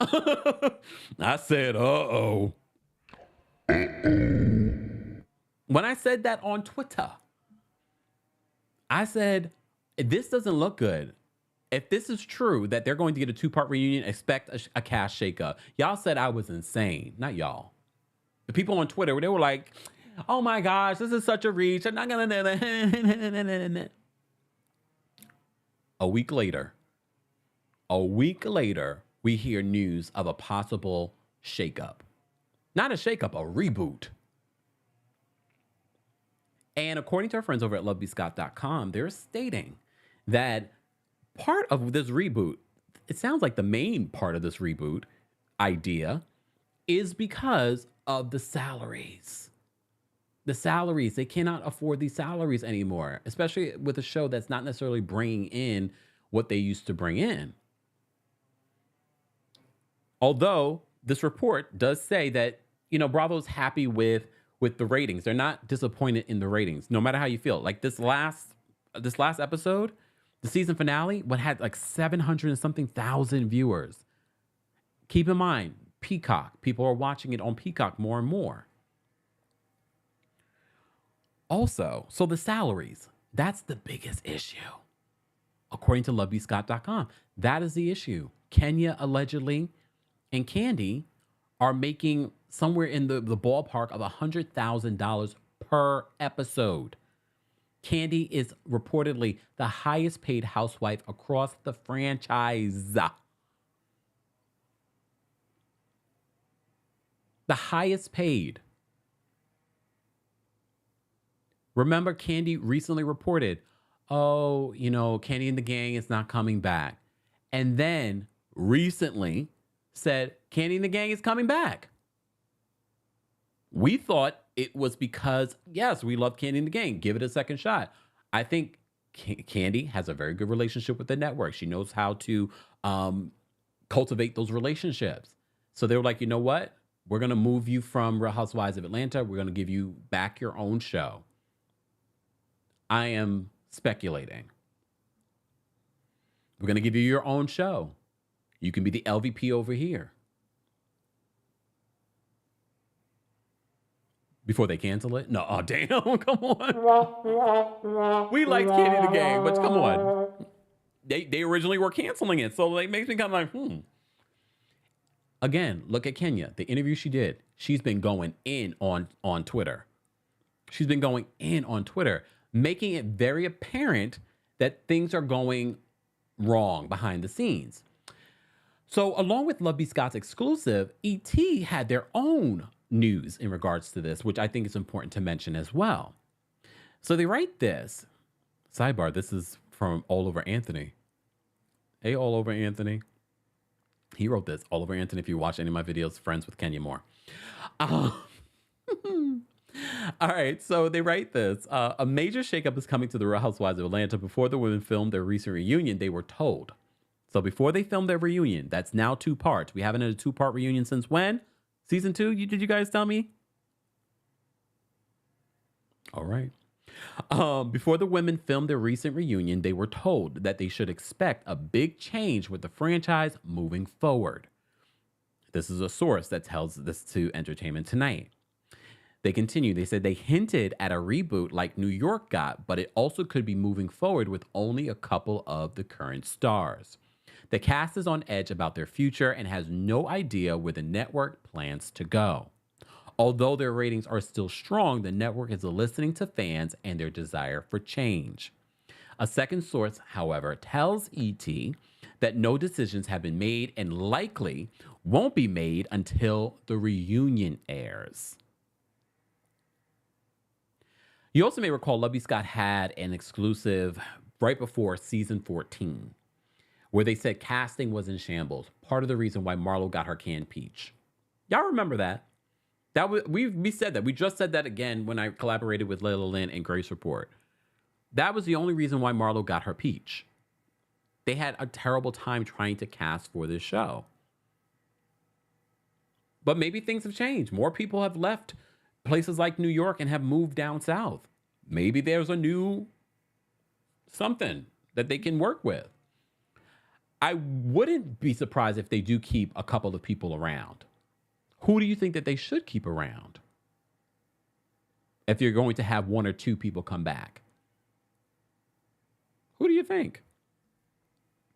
I said, uh-oh. When I said that on Twitter, I said, this doesn't look good. If this is true that they're going to get a 2-part reunion, expect a cast shakeup. Y'all said I was insane. Not y'all. The people on Twitter, they were like, oh my gosh, this is such a reach. I'm not going to do that. A week later, we hear news of a possible shakeup. Not a shakeup, a reboot. And according to our friends over at lovebscott.com, they're stating that part of this reboot, it sounds like the main part of this reboot idea is because of the salaries. The salaries, they cannot afford these salaries anymore, especially with a show that's not necessarily bringing in what they used to bring in. Although this report does say that, Bravo's happy with the ratings. They're not disappointed in the ratings, no matter how you feel. Like this last episode, the season finale, what had like 700 and something thousand viewers. Keep in mind, Peacock. People are watching it on Peacock more and more. Also, so the salaries, that's the biggest issue. According to lovebscott.com, that is the issue. Kenya allegedly and Kandi are making somewhere in the ballpark of $100,000 per episode. Kandi is reportedly the highest paid housewife across the franchise. The highest paid. Remember, Kandi recently reported, Kandi and the gang is not coming back. And then recently said, Kandi and the gang is coming back. We thought it was because, yes, we love Kandi and the gang. Give it a second shot. I think Kandi has a very good relationship with the network. She knows how to cultivate those relationships. So they were like, you know what? We're going to move you from Real Housewives of Atlanta. We're going to give you back your own show. I am speculating. We're going to give you your own show. You can be the LVP over here. Before they cancel it? No, damn, come on. We liked Kandi the Gang, but come on. They originally were canceling it, so it makes me kind of like, Again, look at Kenya. The interview she did, she's been going in on Twitter. She's been going in on Twitter, making it very apparent that things are going wrong behind the scenes. So along with Love B. Scott's exclusive, ET had their own news in regards to this, which I think is important to mention as well. So they write this. Sidebar, this is from All Over Anthony. Hey, All Over Anthony. He wrote this. All Over Anthony, if you watch any of my videos, friends with Kenya Moore. All right, so they write this. A major shakeup is coming to the Real Housewives of Atlanta. Before the women filmed their recent reunion, they were told. So before they filmed their reunion, that's now 2 parts. We haven't had a 2-part reunion since when? Season 2? Did you guys tell me? All right. Before the women filmed their recent reunion, they were told that they should expect a big change with the franchise moving forward. This is a source that tells this to Entertainment Tonight. They continue. They said they hinted at a reboot like New York got, but it also could be moving forward with only a couple of the current stars. The cast is on edge about their future and has no idea where the network plans to go. Although their ratings are still strong, the network is listening to fans and their desire for change. A second source, however, tells ET that no decisions have been made and likely won't be made until the reunion airs. You also may recall Lovey Scott had an exclusive right before season 14, where they said casting was in shambles. Part of the reason why Marlo got her canned peach. Y'all remember that? That was we said that. We just said that again when I collaborated with Layla Lynn and Grace Report. That was the only reason why Marlo got her peach. They had a terrible time trying to cast for this show. But maybe things have changed. More people have left places like New York and have moved down south. Maybe there's a new something that they can work with. I wouldn't be surprised if they do keep a couple of people around. Who do you think that they should keep around? If you're going to have 1 or 2 people come back. Who do you think?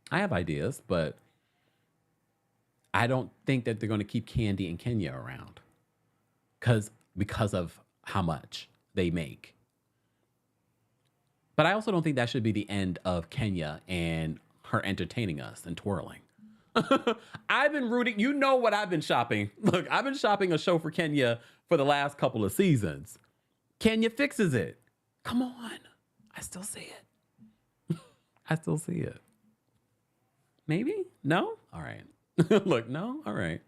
I have ideas, but I don't think that they're going to keep Kandi and Kenya around. Because of how much they make. But I also don't think that should be the end of Kenya and her entertaining us and twirling. I've been rooting. You know what I've been shopping. Look, I've been shopping a show for Kenya for the last couple of seasons. Kenya fixes it. Come on. I still see it. I still see it. Maybe? No? All right. Look, no? All right.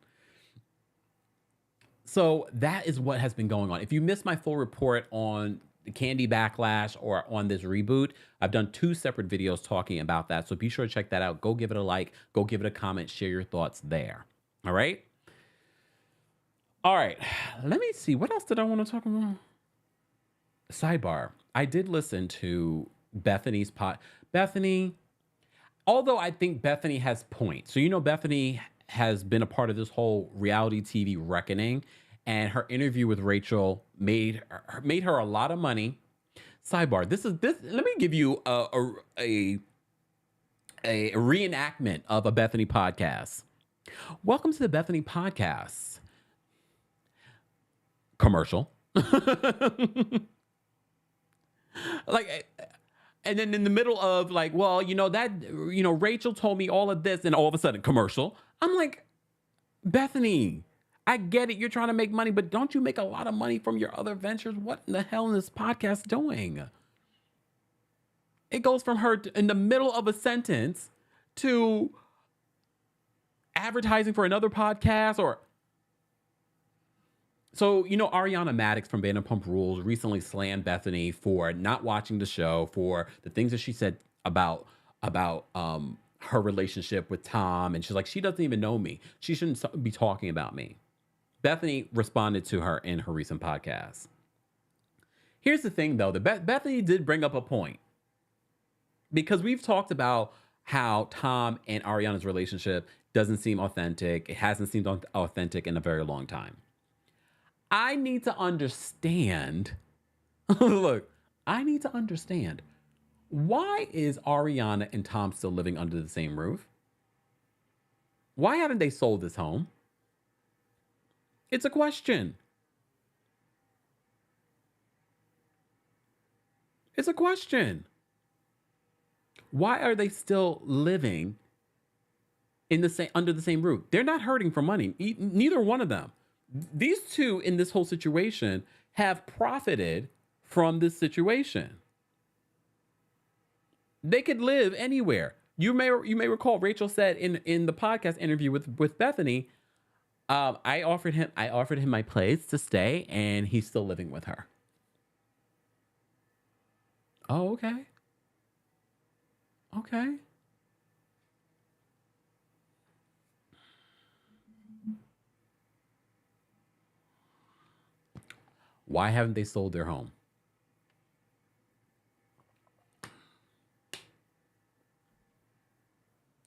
So that is what has been going on. If you missed my full report on the Kandi Backlash or on this reboot, I've done 2 separate videos talking about that. So be sure to check that out. Go give it a like. Go give it a comment. Share your thoughts there. All right? All right. Let me see. What else did I want to talk about? Sidebar. I did listen to Bethenny's Bethenny, although I think Bethenny has points. So, Bethenny has been a part of this whole reality TV reckoning, and her interview with Rachel made her a lot of money. Sidebar. This. Let me give you a reenactment of a Bethenny podcast. Welcome to the Bethenny podcast. Commercial. And then in the middle of Rachel told me all of this, and all of a sudden commercial. I'm like, Bethenny, I get it. You're trying to make money, but don't you make a lot of money from your other ventures? What in the hell is this podcast doing? It goes from her in the middle of a sentence to advertising for another podcast So, Ariana Madix from Vanderpump Rules recently slammed Bethenny for not watching the show, for the things that she said about her relationship with Tom. And she's like, she doesn't even know me. She shouldn't be talking about me. Bethany responded to her in her recent podcast. Here's the thing, though. Bethany did bring up a point. Because we've talked about how Tom and Ariana's relationship doesn't seem authentic. It hasn't seemed authentic in a very long time. I need to understand. Look, I need to understand. Why is Ariana and Tom still living under the same roof? Why haven't they sold this home? It's a question. It's a question. Why are they still living under the same roof? They're not hurting for money. Neither one of them. These two in this whole situation have profited from this situation. They could live anywhere. You may recall Rachel said in the podcast interview with Bethenny, I offered him my place to stay, and he's still living with her. Oh, okay. Okay. Why haven't they sold their home?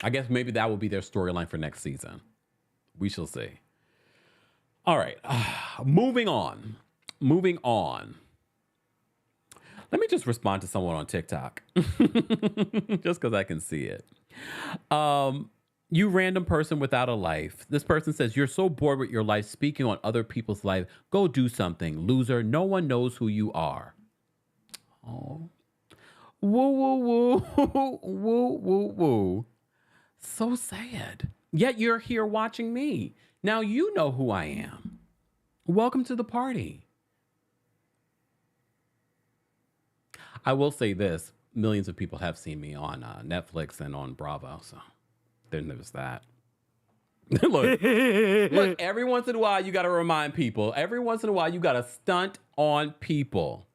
I guess maybe that will be their storyline for next season. We shall see. All right. Moving on. Moving on. Let me just respond to someone on TikTok. Just because I can see it. You random person without a life. This person says, you're so bored with your life speaking on other people's life. Go do something, loser. No one knows who you are. Oh. Woo, woo, woo. Woo, woo, woo. So sad. Yet you're here watching me. Now you know who I am. Welcome to the party. I will say this. Millions of people have seen me on Netflix and on Bravo. So there's that. Look, every once in a while, you got to remind people. Every once in a while, you got to stunt on people.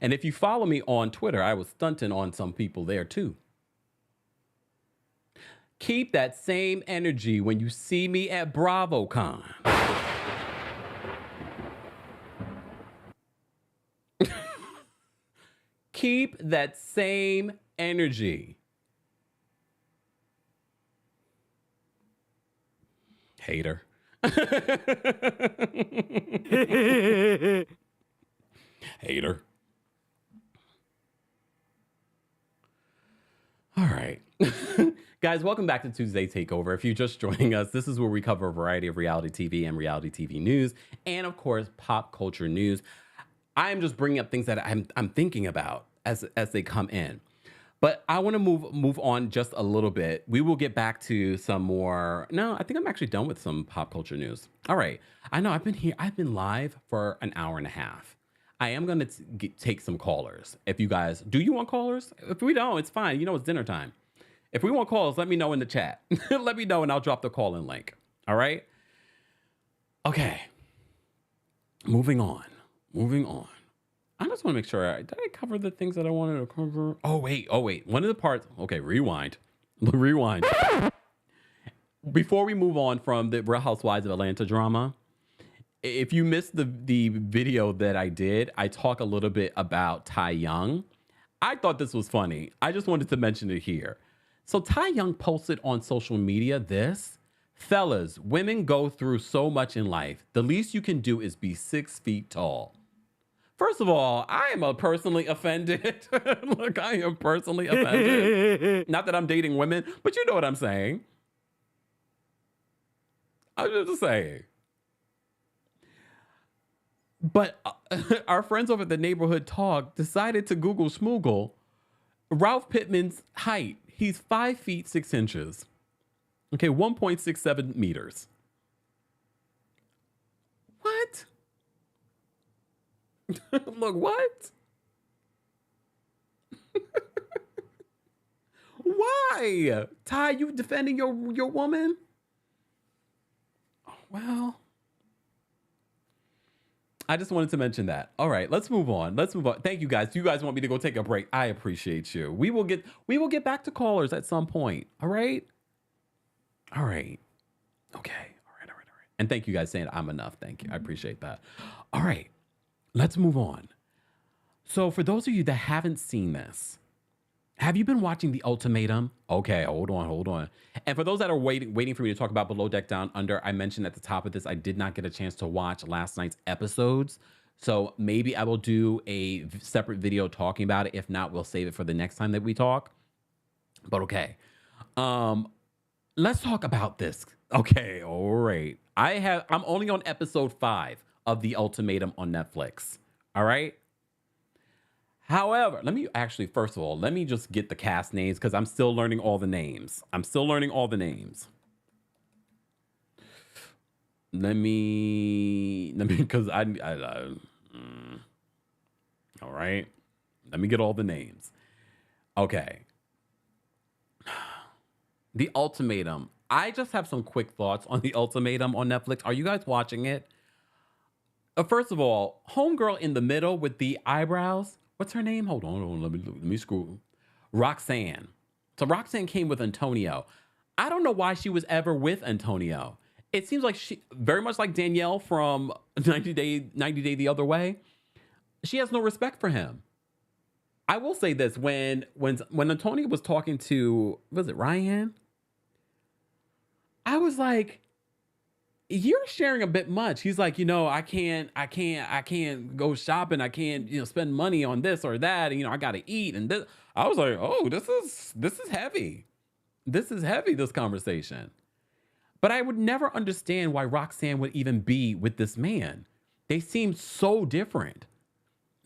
And if you follow me on Twitter, I was stunting on some people there too. Keep that same energy when you see me at BravoCon. Keep that same energy. Hater. Hater. All right. Guys, welcome back to Tuesday Takeover. If you're just joining us, this is where we cover a variety of reality TV and reality TV news, and of course, pop culture news. I am just bringing up things that I'm thinking about as they come in. But I want to move on just a little bit. We will get back to some more. No, I think I'm actually done with some pop culture news. All right. I know I've been live for an hour and a half. I am going to take some callers. If you guys, do you want callers? If we don't, it's fine. You know, it's dinner time. If we want calls, let me know in the chat. Let me know and I'll drop the call-in link. All right? Okay. Moving on. I just want to make sure. Did I cover the things that I wanted to cover? Oh, wait. One of the parts. Okay, rewind. Before we move on from the Real Housewives of Atlanta drama, if you missed the video that I did, I talk a little bit about Ty Young. I thought this was funny. I just wanted to mention it here. So Ty Young posted on social media this. Fellas, women go through so much in life. The least you can do is be 6 feet tall. First of all, I am personally offended. Look, I am personally offended. Not that I'm dating women, but you know what I'm saying. I'm just saying. But our friends over at the Neighborhood Talk decided to Google Smoogle Ralph Pittman's height. He's 5 feet 6 inches. Okay, 1.67 meters. What? Look, what? Why? Ty, you defending your woman? Well, I just wanted to mention that. All right, let's move on. Thank you guys. You guys want me to go take a break? I appreciate you. We will get back to callers at some point. All right. Okay. All right. And thank you guys saying I'm enough. Thank you. I appreciate that. All right. Let's move on. So for those of you that haven't seen this, have you been watching The Ultimatum? Okay, hold on. And for those that are waiting for me to talk about Below Deck Down Under, I mentioned at the top of this, I did not get a chance to watch last night's episodes. So maybe I will do a separate video talking about it. If not, we'll save it for the next time that we talk. But okay. Let's talk about this. Okay, all right. I'm only on episode 5 of The Ultimatum on Netflix. All right. However, first of all, let me just get the cast names because I'm still learning all the names. Because all right. Let me get all the names. Okay. The Ultimatum. I just have some quick thoughts on the Ultimatum on Netflix. Are you guys watching it? First of all, homegirl in the middle with the eyebrows. What's her name? Hold on. Let me scroll. Roxanne. So Roxanne came with Antonio. I don't know why she was ever with Antonio. It seems like she, very much like Danielle from 90 Day the Other Way, she has no respect for him. I will say this, when Antonio was talking to, was it Ryan? I was like, you're sharing a bit much. He's like, I can't go shopping. I can't, spend money on this or that. And, I got to eat. And this, I was like, oh, this is heavy. This is heavy, this conversation. But I would never understand why Roxanne would even be with this man. They seem so different.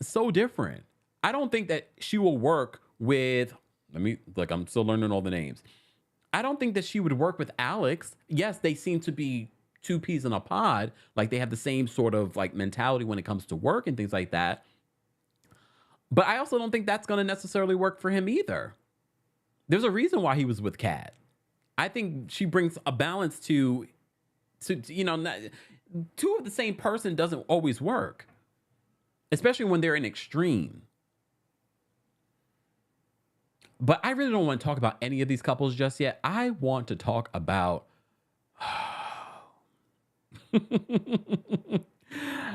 So different. I don't think that she will work with, I'm still learning all the names. I don't think that she would work with Alex. Yes, they seem to be two peas in a pod. Like they have the same sort of like mentality when it comes to work and things like that. But I also don't think that's going to necessarily work for him either. There's a reason why he was with Kat. I think she brings a balance to two of the same person doesn't always work, especially when they're in extreme. But I really don't want to talk about any of these couples just yet. I want to talk about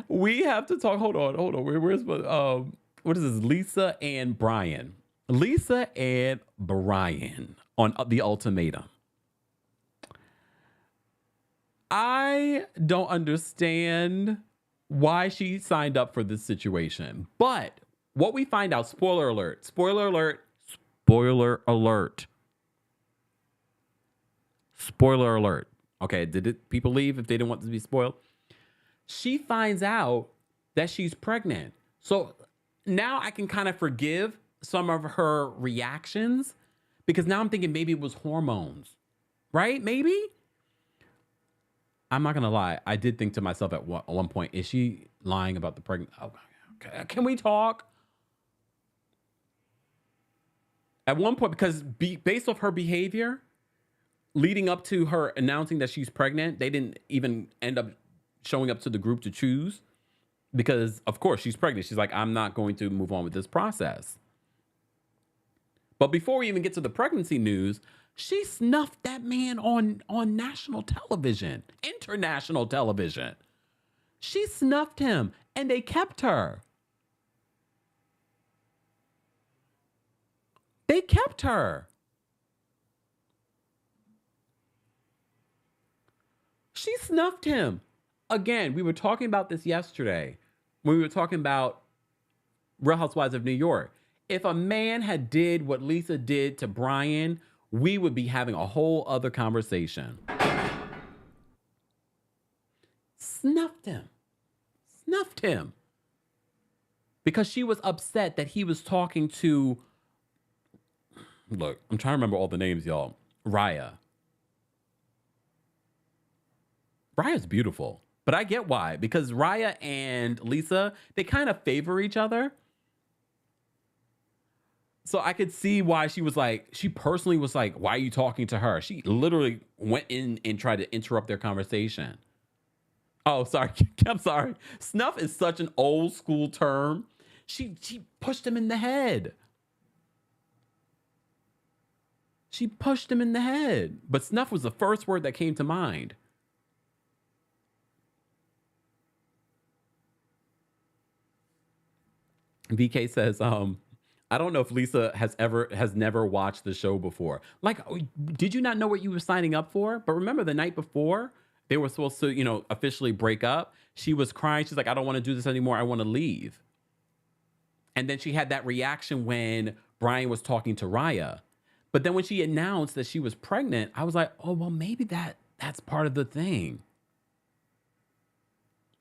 we have to talk. Hold on. Where's what is this? Lisa and Brian. Lisa and Brian on the Ultimatum. I don't understand why she signed up for this situation. But what we find out, spoiler alert. Okay, people leave if they didn't want to be spoiled? She finds out that she's pregnant. So now I can kind of forgive some of her reactions because now I'm thinking maybe it was hormones, right? Maybe? I'm not going to lie. I did think to myself at one point, is she lying about the pregnant? Oh, okay. Can we talk? At one point, because based off her behavior, leading up to her announcing that she's pregnant, they didn't even end up showing up to the group to choose because, of course, she's pregnant. She's like, I'm not going to move on with this process. But before we even get to the pregnancy news, she snuffed that man on national television, international television. She snuffed him and they kept her. They kept her. She snuffed him. Again, we were talking about this yesterday when we were talking about Real Housewives of New York. If a man had did what Lisa did to Brian, we would be having a whole other conversation. Snuffed him. Because she was upset that he was talking to, look, I'm trying to remember all the names, y'all. Raya. Raya's beautiful, but I get why. Because Raya and Lisa, they kind of favor each other. So I could see why she personally was like, why are you talking to her? She literally went in and tried to interrupt their conversation. Oh, sorry. I'm sorry. Snuff is such an old school term. She pushed him in the head. But snuff was the first word that came to mind. VK says, I don't know if Lisa has never watched the show before. Like, did you not know what you were signing up for? But remember the night before they were supposed to, officially break up. She was crying. She's like, I don't want to do this anymore. I want to leave. And then she had that reaction when Brian was talking to Raya. But then when she announced that she was pregnant, I was like, oh, well, maybe that's part of the thing.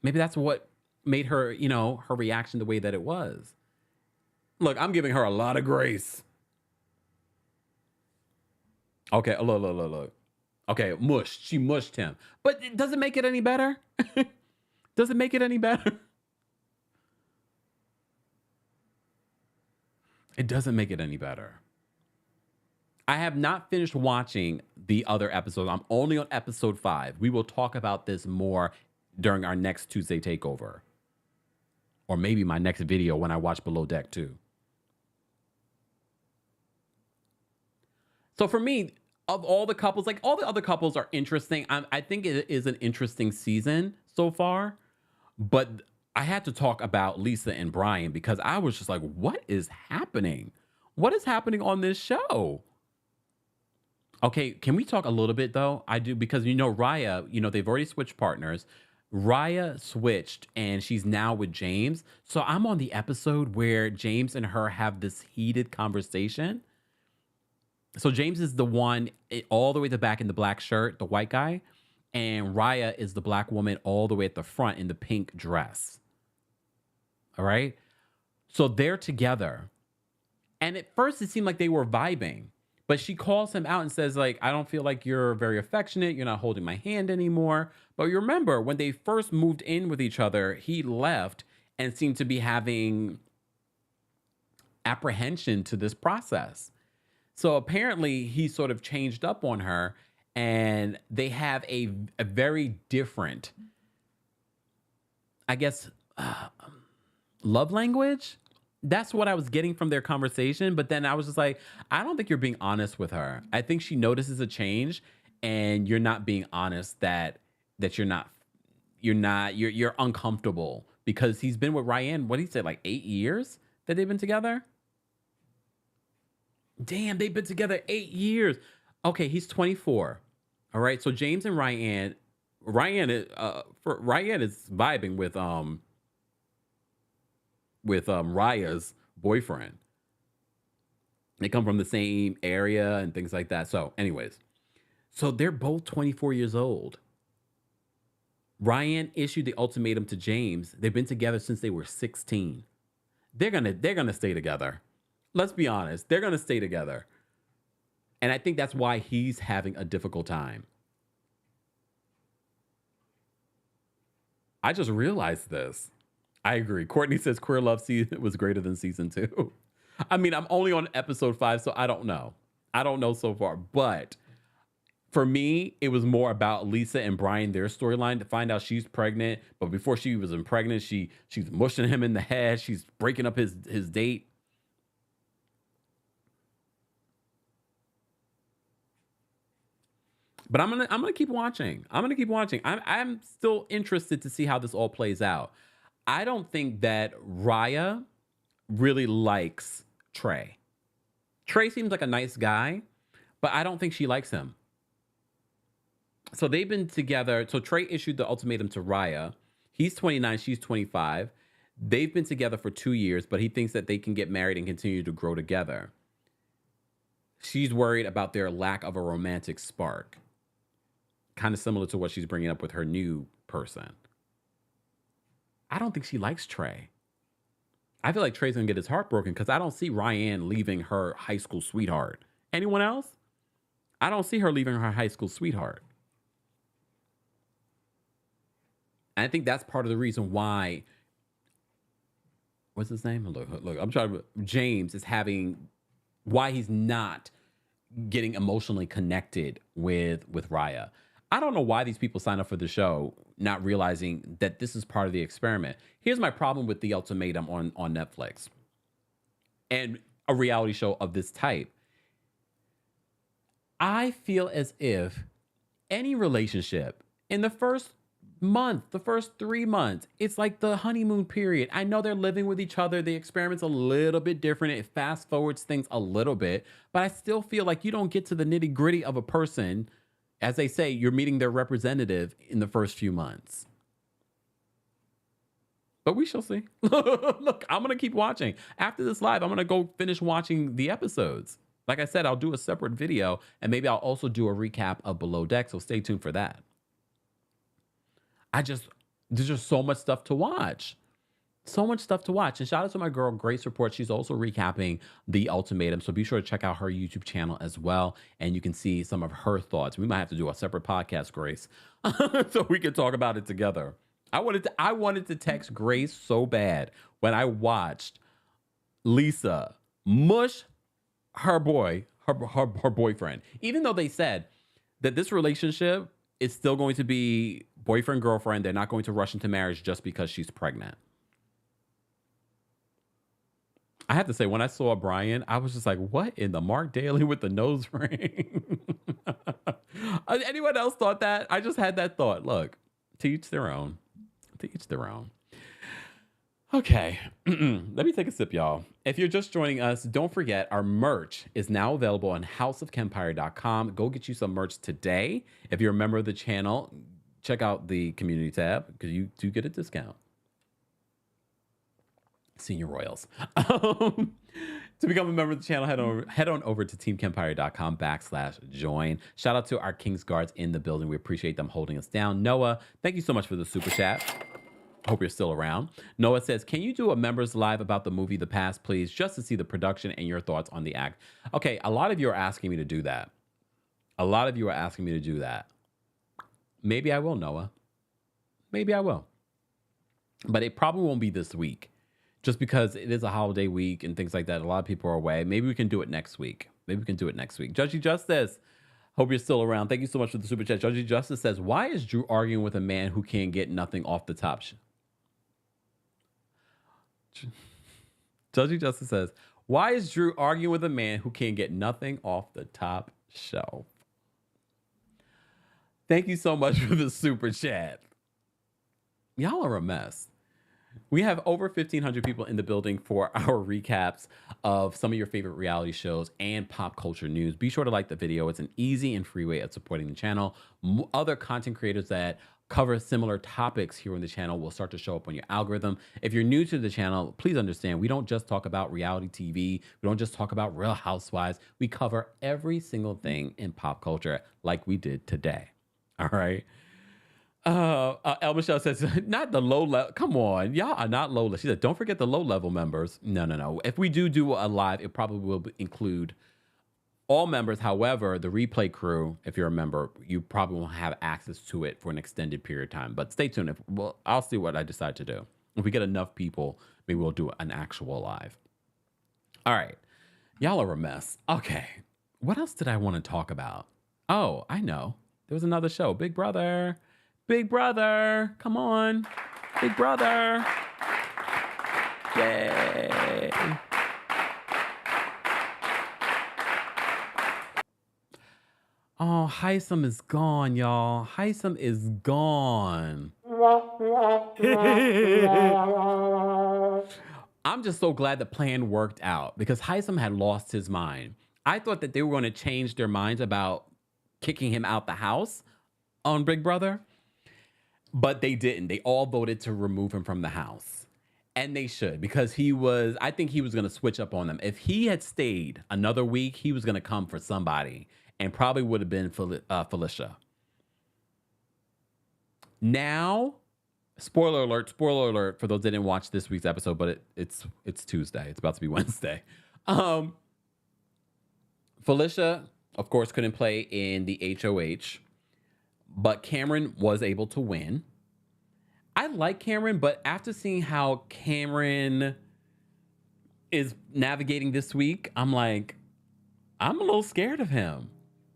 Maybe that's what made her, her reaction the way that it was. Look, I'm giving her a lot of grace. Okay, look. Okay, mushed. She mushed him. But does it make it any better? Does it make it any better? It doesn't make it any better. I have not finished watching the other episodes. I'm only on episode 5. We will talk about this more during our next Tuesday takeover. Or maybe my next video when I watch Below Deck too. So for me, of all the couples, like all the other couples are interesting. I think it is an interesting season so far. But I had to talk about Lisa and Brian because I was just like, what is happening? What is happening on this show? Okay, can we talk a little bit though? I do because Raya, they've already switched partners. Raya switched and she's now with James. So I'm on the episode where James and her have this heated conversation. So James is the one all the way at the back in the black shirt, the white guy. And Raya is the black woman all the way at the front in the pink dress. All right. So they're together. And at first it seemed like they were vibing. But she calls him out and says, like, I don't feel like you're very affectionate. You're not holding my hand anymore. But you remember when they first moved in with each other, he left and seemed to be having apprehension to this process. So apparently he sort of changed up on her and they have a very different, I guess, love language. That's what I was getting from their conversation. But then I was just like, I don't think you're being honest with her. I think she notices a change and you're not being honest that you're uncomfortable because he's been with Ryan. What did he say? Like 8 years that they've been together? Damn, they've been together 8 years. Okay, he's 24. All right. So James and Ryan is vibing with Raya's boyfriend. They come from the same area and things like that. So anyways, so they're both 24 years old. Ryan issued the ultimatum to James. They've been together since they were 16. They're gonna stay together. Let's be honest. They're gonna stay together. And I think that's why he's having a difficult time. I just realized this. I agree. Courtney says Queer Love season was greater than season 2. I mean, I'm only on episode 5, so I don't know. I don't know so far. But for me, it was more about Lisa and Brian, their storyline, to find out she's pregnant. But before she was pregnant, she's mushing him in the head. She's breaking up his date. But I'm gonna keep watching. I'm still interested to see how this all plays out. I don't think that Raya really likes Trey. Trey seems like a nice guy, but I don't think she likes him. So they've been together. So Trey issued the ultimatum to Raya. He's 29, she's 25. They've been together for 2 years, but he thinks that they can get married and continue to grow together. She's worried about their lack of a romantic spark. Kind of similar to what she's bringing up with her new person. I don't think she likes Trey. I feel like Trey's gonna get his heart broken because I don't see Ryan leaving her high school sweetheart. Anyone else? I don't see her leaving her high school sweetheart. And I think that's part of the reason why. What's his name? Look. I'm trying to. James is having. Why he's not getting emotionally connected with Raya. I don't know why these people sign up for the show, not realizing that this is part of the experiment. Here's my problem with the ultimatum on Netflix and a reality show of this type. I feel as if any relationship in the first month, the first 3 months, it's like the honeymoon period. I know they're living with each other. The experiment's a little bit different. It fast forwards things a little bit, but I still feel like you don't get to the nitty gritty of a person. As they say, you're meeting their representative in the first few months. But we shall see. Look, I'm going to keep watching. After this live, I'm going to go finish watching the episodes. Like I said, I'll do a separate video, and maybe I'll also do a recap of Below Deck, so stay tuned for that. There's just so much stuff to watch. So much stuff to watch. And shout out to my girl, Grace Report. She's also recapping the ultimatum. So be sure to check out her YouTube channel as well. And you can see some of her thoughts. We might have to do a separate podcast, Grace, so we can talk about it together. I wanted to text Grace so bad when I watched Lisa mush her boyfriend. Even though they said that this relationship is still going to be boyfriend, girlfriend, they're not going to rush into marriage just because she's pregnant. I have to say, when I saw Brian, I was just like, what in the Mark Daly with the nose ring? Anyone else thought that? I just had that thought. Look, to each their own. To each their own. Okay, let me take a sip, y'all. If you're just joining us, don't forget our merch is now available on houseofkempire.com. Go get you some merch today. If you're a member of the channel, check out the community tab because you do get a discount. Senior Royals. To become a member of the channel, head on over to teamkempire.com/join. Shout out to our Kings Guards in the building. We appreciate them holding us down. Noah, thank you so much for the super chat. Hope you're still around. Noah says, can you do a members live about the movie The Past, please, just to see the production and your thoughts on the act? Okay, a lot of you are asking me to do that. Maybe I will, Noah. Maybe I will. But it probably won't be this week, just because it is a holiday week and things like that. A lot of people are away. Maybe we can do it next week. Judgy Justice, hope you're still around. Thank you so much for the super chat. Judgy Justice says, why is Drew arguing with a man who can't get nothing off the top? Judgy Justice says, why is Drew arguing with a man who can't get nothing off the top shelf? Thank you so much for the super chat. Y'all are a mess. We have over 1,500 people in the building for our recaps of some of your favorite reality shows and pop culture news. Be sure to like the video. It's an easy and free way of supporting the channel. Other content creators that cover similar topics here on the channel will start to show up on your algorithm. If you're new to the channel, please understand, we don't just talk about reality TV. We don't just talk about Real Housewives. We cover every single thing in pop culture like we did today. All right. El Michelle says, not the low level. Come on, y'all are not low level. She said, don't forget the low level members. No. If we do a live, it probably will include all members. However, the replay crew, if you're a member, you probably won't have access to it for an extended period of time. But stay tuned. I'll see what I decide to do. If we get enough people, maybe we'll do an actual live. All right. Y'all are a mess. Okay. What else did I want to talk about? Oh, I know. There was another show, Big Brother. Big Brother, come on. Big Brother. Yay. Oh, Heisem is gone, y'all. Heisem is gone. I'm just so glad the plan worked out because Heisem had lost his mind. I thought that they were going to change their minds about kicking him out the house on Big Brother. But they didn't. They all voted to remove him from the house. And they should, because I think he was going to switch up on them. If he had stayed another week, he was going to come for somebody and probably would have been Felicia. Now, spoiler alert for those that didn't watch this week's episode, but it's Tuesday. It's about to be Wednesday. Felicia, of course, couldn't play in the HOH. But Cameron was able to win. I like Cameron, but after seeing how Cameron is navigating this week, I'm a little scared of him.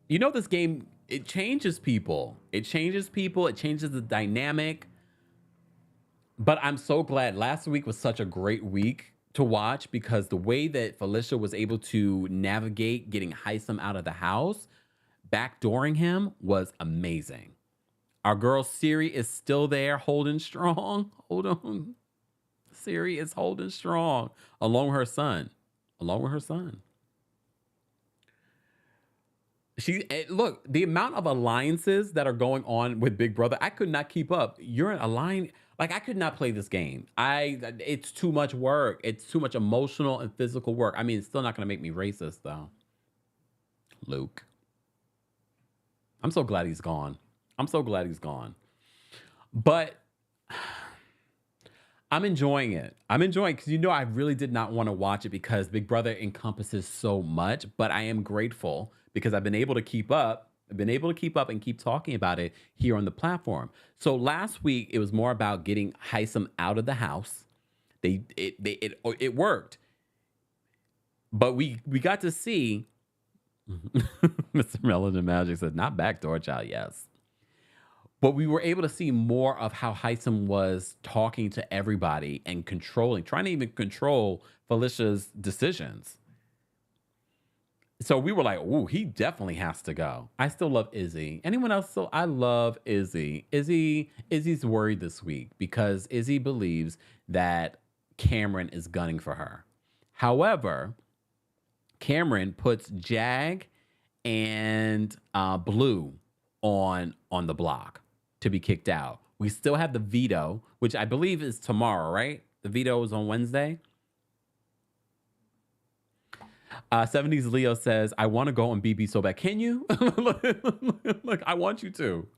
You know, this game, it changes people. It changes the dynamic. But I'm so glad. Last week was such a great week to watch because the way that Felicia was able to navigate getting Heisem out of the house, backdooring him, was amazing. Our girl Siri is still there, holding strong. Hold on. Siri is holding strong, along with her son. Look, the amount of alliances that are going on with Big Brother, I could not keep up. You're in a line, like I could not play this game. It's too much work. It's too much emotional and physical work. I mean, it's still not going to make me racist though. Luke. I'm so glad he's gone. But I'm enjoying it. Because I really did not want to watch it because Big Brother encompasses so much, but I am grateful because I've been able to keep up. And keep talking about it here on the platform. So last week it was more about getting Heisem out of the house. It worked. But we got to see Mr. Melanin Magic said, not backdoor child, yes. But we were able to see more of how Heisem was talking to everybody and controlling, trying to even control Felicia's decisions. So we were like, ooh, he definitely has to go. I still love Izzy. Anyone else? So I love Izzy. Izzy's worried this week because Izzy believes that Cameron is gunning for her. However, Cameron puts Jag and Blue on the block to be kicked out. We still have the veto, which I believe is tomorrow, right? The veto is on Wednesday. 70s Leo says, I want to go on BB so bad. Can you? Look, I want you to.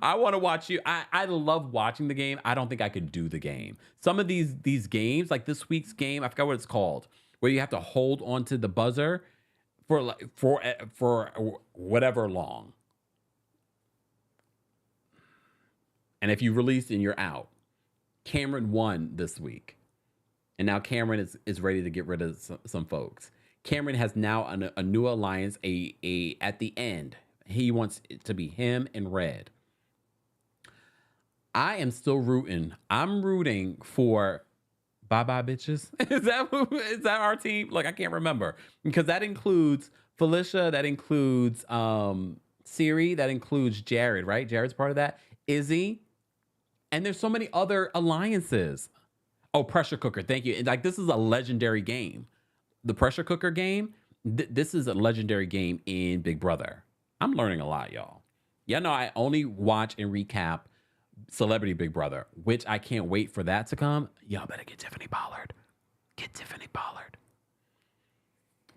I want to watch you. I love watching the game. I don't think I could do the game. Some of these games, like this week's game, I forgot what it's called, where you have to hold onto the buzzer for whatever long. And if you release and you're out. Cameron won this week. And now Cameron is ready to get rid of some folks. Cameron has now a new alliance, at the end. He wants it to be him and Red. I am still rooting. I'm rooting for Bye Bye Bitches. Is that our team? Like, I can't remember. Because that includes Felicia, that includes Siri, that includes Jared, right? Jared's part of that. Izzy. And there's so many other alliances. Oh, Pressure Cooker. Thank you. And like, this is a legendary game. The Pressure Cooker game, this is a legendary game in Big Brother. I'm learning a lot, y'all. Yeah, no, I only watch and recap Celebrity Big Brother, which I can't wait for that to come. Y'all better get Tiffany Pollard. Get Tiffany Pollard.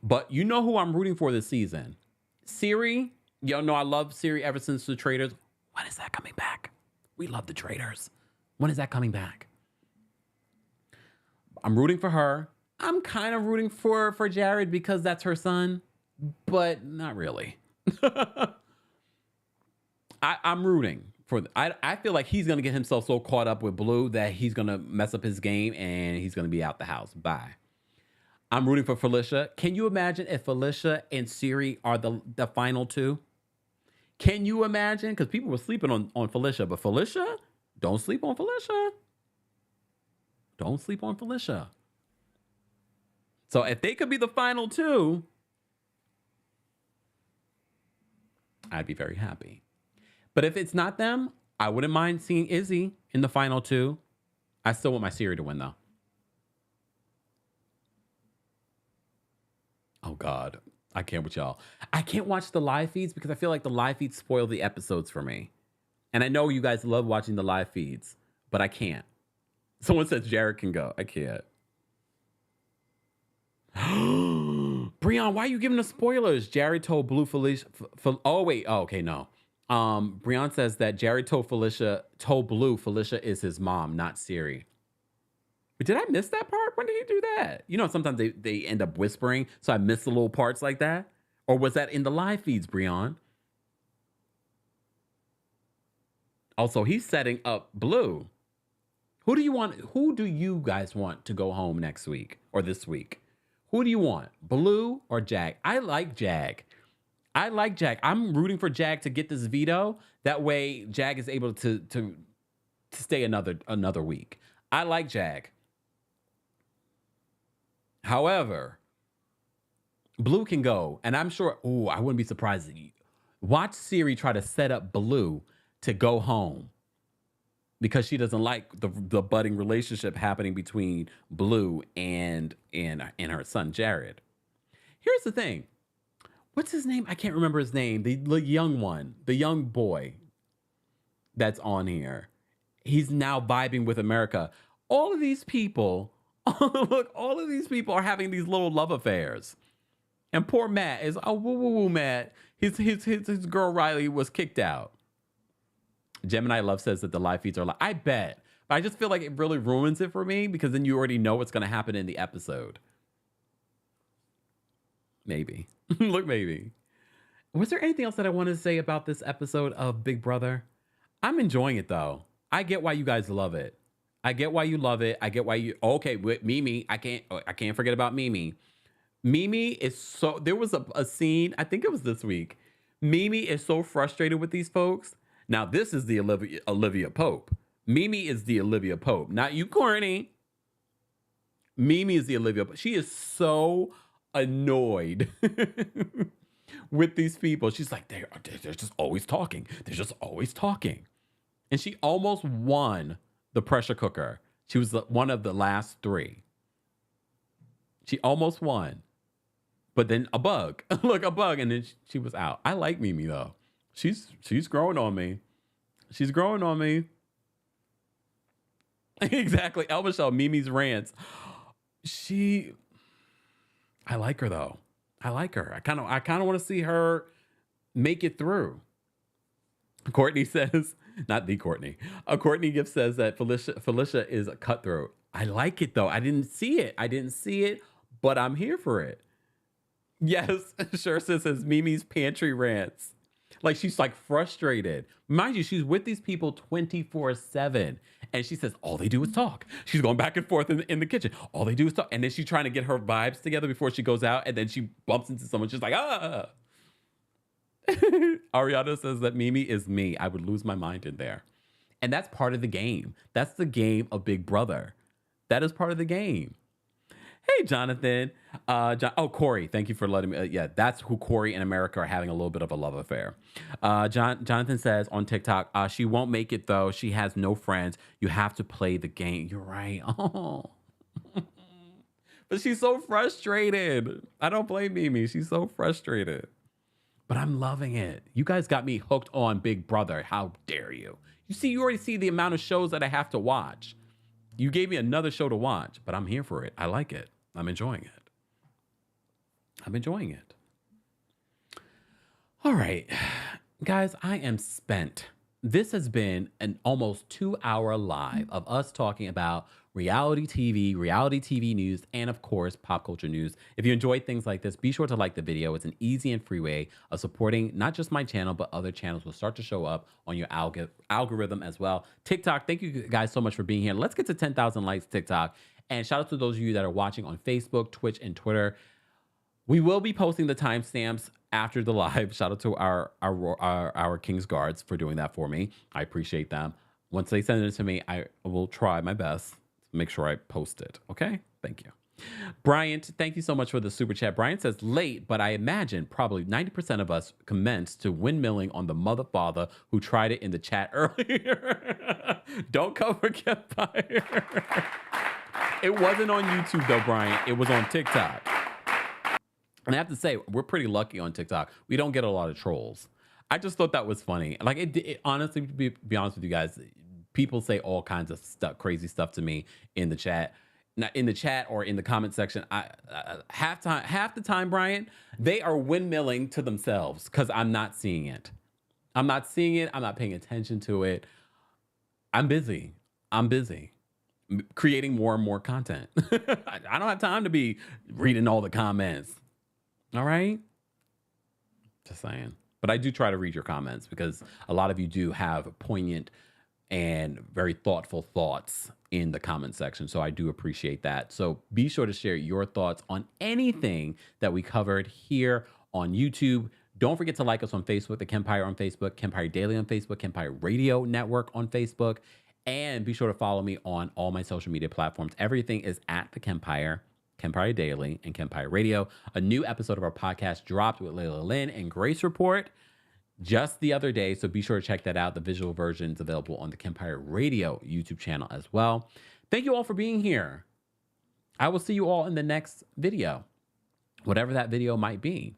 But you know who I'm rooting for this season? Siri. Y'all know I love Siri ever since The Traitors. When is that coming back? We love The Traitors. When is that coming back? I'm rooting for her. I'm kind of rooting for Jared because that's her son, but not really. I'm rooting for. I feel like he's gonna get himself so caught up with Blue that he's gonna mess up his game and he's gonna be out the house. Bye. I'm rooting for Felicia. Can you imagine if Felicia and Siri are the final two? Can you imagine? Because people were sleeping on Felicia, but Felicia, don't sleep on Felicia. Don't sleep on Felicia. So if they could be the final two, I'd be very happy. But if it's not them, I wouldn't mind seeing Izzy in the final two. I still want my Siri to win, though. Oh, God. I can't with y'all. I can't watch the live feeds because I feel like the live feeds spoil the episodes for me. And I know you guys love watching the live feeds, but I can't. Someone says Jared can go. I can't. Breon, why are you giving us spoilers? Jared told Blue Felicia. Oh, wait. Oh, okay, no. Breon says that Jared told Blue Felicia is his mom, not Siri. But did I miss that part? When did he do that? You know, sometimes they end up whispering, so I miss the little parts like that. Or was that in the live feeds, Breon? Also, he's setting up Blue. Who do you guys want to go home next week or this week? Who do you want? Blue or Jag? I like Jag. I'm rooting for Jag to get this veto. That way, Jag is able to stay another week. I like Jag. However, Blue can go, and I'm sure. Ooh, I wouldn't be surprised. Watch Siri try to set up Blue to go home because she doesn't like the budding relationship happening between Blue and her son Jared. Here's the thing. What's his name? I can't remember his name. The young one, the young boy that's on here. He's now vibing with America. All of these people, look, all of these people are having these little love affairs. And poor Matt is, oh, woo, Matt. His girl Riley was kicked out. Gemini Love says that the live feeds are I bet. But I just feel like it really ruins it for me because then you already know what's going to happen in the episode. Maybe. Look, maybe. Was there anything else that I wanted to say about this episode of Big Brother? I'm enjoying it, though. I get why you guys love it. I get why you love it. I get why you... Okay, with Mimi, I can't forget about Mimi. Mimi is so, there was a scene, I think it was this week. Mimi is so frustrated with these folks. Now, this is the Olivia Pope. Mimi is the Olivia Pope, not you, Courtney. Mimi is the Olivia Pope. She is so annoyed with these people. She's like, they're just always talking. They're just always talking. And she almost won the pressure cooker. She was one of the last three. She almost won. But then a bug. Look, a bug. And then she was out. I like Mimi, though. She's growing on me. She's growing on me. Exactly. El Michelle, Mimi's rants. I like her, though. I like her. I kind of want to see her make it through. Courtney says, not the Courtney. Courtney Gift says that Felicia is a cutthroat. I like it, though. I didn't see it, but I'm here for it. Yes, sure says Mimi's pantry rants. Like, she's like frustrated. Mind you, she's with these people 24/7. And she says, all they do is talk. She's going back and forth in the kitchen. All they do is talk. And then she's trying to get her vibes together before she goes out. And then she bumps into someone. She's like, ah. Ariana says that Mimi is me. I would lose my mind in there. And that's part of the game. That's the game of Big Brother. That is part of the game. Hey, Jonathan. Corey, thank you for letting me. Yeah, that's who Corey and America are having a little bit of a love affair. Jonathan says on TikTok, she won't make it, though. She has no friends. You have to play the game. You're right. Oh. But she's so frustrated. I don't blame Mimi. She's so frustrated. But I'm loving it. You guys got me hooked on Big Brother. How dare you? You already see the amount of shows that I have to watch. You gave me another show to watch, but I'm here for it. I like it. I'm enjoying it. All right, guys, I am spent. This has been an almost 2-hour live of us talking about reality TV news, and of course, pop culture news. If you enjoyed things like this, be sure to like the video. It's an easy and free way of supporting not just my channel, but other channels will start to show up on your algorithm as well. TikTok, thank you guys so much for being here. Let's get to 10,000 likes TikTok. And shout out to those of you that are watching on Facebook, Twitch, and Twitter. We will be posting the timestamps after the live. Shout out to our King's Guards for doing that for me. I appreciate them. Once they send it to me, I will try my best to make sure I post it. Okay? Thank you. Bryant, thank you so much for the super chat. Bryant says, late, but I imagine probably 90% of us commenced to windmilling on the mother father who tried it in the chat earlier. Don't cover kempire. It wasn't on YouTube, though, Bryant. It was on TikTok. And I have to say, we're pretty lucky on TikTok. We don't get a lot of trolls. I just thought that was funny. Like, it honestly, to be honest with you guys, people say all kinds of stuff, crazy stuff to me in the chat. Not in the chat or in the comment section. Half the time, Brian, they are windmilling to themselves because I'm not seeing it. I'm not paying attention to it. I'm busy creating more and more content. I don't have time to be reading all the comments. All right? Just saying. But I do try to read your comments because a lot of you do have poignant and very thoughtful thoughts in the comment section. So I do appreciate that. So be sure to share your thoughts on anything that we covered here on YouTube. Don't forget to like us on Facebook, the Kempire on Facebook, Kempire Daily on Facebook, Kempire Radio Network on Facebook. And be sure to follow me on all my social media platforms. Everything is at the Kempire, Kempire Daily, and Kempire Radio. A new episode of our podcast dropped with Layla Lynn and Grace Report just the other day. So be sure to check that out. The visual version is available on the Kempire Radio YouTube channel as well. Thank you all for being here. I will see you all in the next video, whatever that video might be.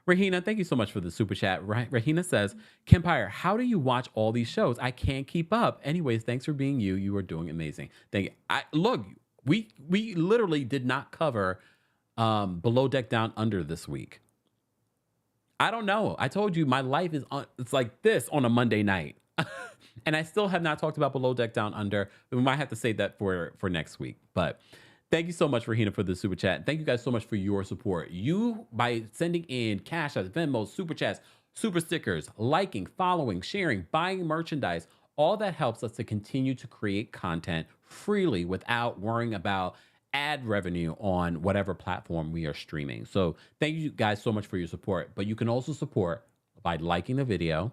Rahina, thank you so much for the super chat. Rahina says, Kempire, how do you watch all these shows? I can't keep up. Anyways, thanks for being you. You are doing amazing. Thank you. Look, we literally did not cover Below Deck Down Under this week. I don't know. I told you my life is it's like this on a Monday night. And I still have not talked about Below Deck Down Under. We might have to save that for next week. But thank you so much, Rahina, for the super chat. Thank you guys so much for your support. You, by sending in Cash Apps, Venmo, super chats, super stickers, liking, following, sharing, buying merchandise, all that helps us to continue to create content freely without worrying about ad revenue on whatever platform we are streaming. So thank you guys so much for your support. But you can also support by liking the video,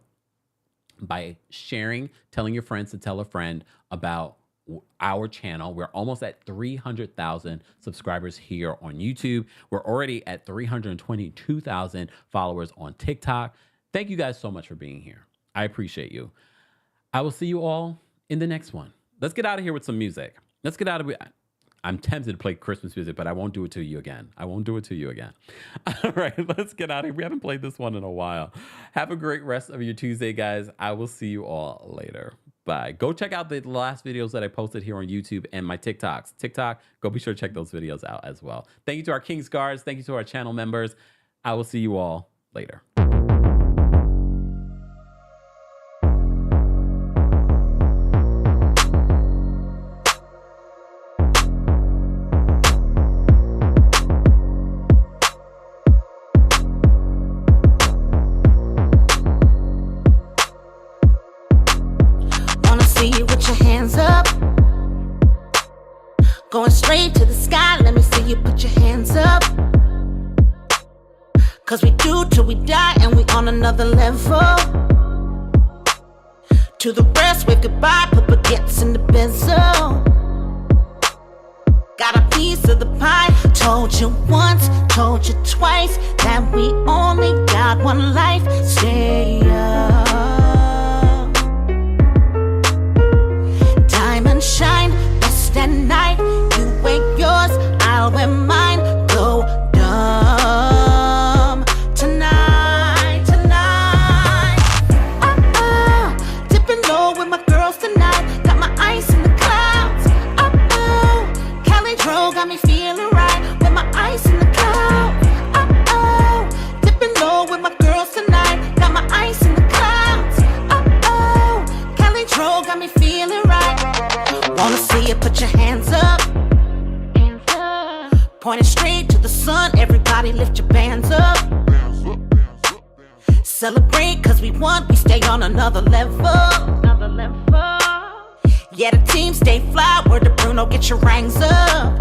by sharing, telling your friends to tell a friend about our channel. We're almost at 300,000 subscribers here on YouTube. We're already at 322,000 followers on TikTok. Thank you guys so much for being here. I appreciate you. I will see you all in the next one. Let's get out of here with some music. Let's get out of it. I'm tempted to play Christmas music, but I won't do it to you again. I won't do it to you again. All right, let's get out of here. We haven't played this one in a while. Have a great rest of your Tuesday, guys. I will see you all later. Bye. Go check out the last videos that I posted here on YouTube and my TikToks. TikTok, go be sure to check those videos out as well. Thank you to our King's Guards. Thank you to our channel members. I will see you all later. Going straight to the sky, let me see you put your hands up. Cause we do till we die and we on another level. To the rest, wave goodbye, put baguettes in the benzo. Got a piece of the pie, told you once, told you twice, that we only got one life, stay up. Diamond shine, best at night. You wear yours, I'll wear mine. Go dumb tonight, tonight. Dipping low with my girls tonight. Got my ice in the clouds. Cali Dro got me feeling right with my ice in the clouds. Dipping low with my girls tonight. Got my ice in the clouds. Cali Dro got me feeling right. Wanna see you put your hands up. Pointing straight to the sun, everybody lift your bands up. Celebrate cause we won, we stay on another level. Yeah, the team stay fly, word to Bruno, get your ranks up.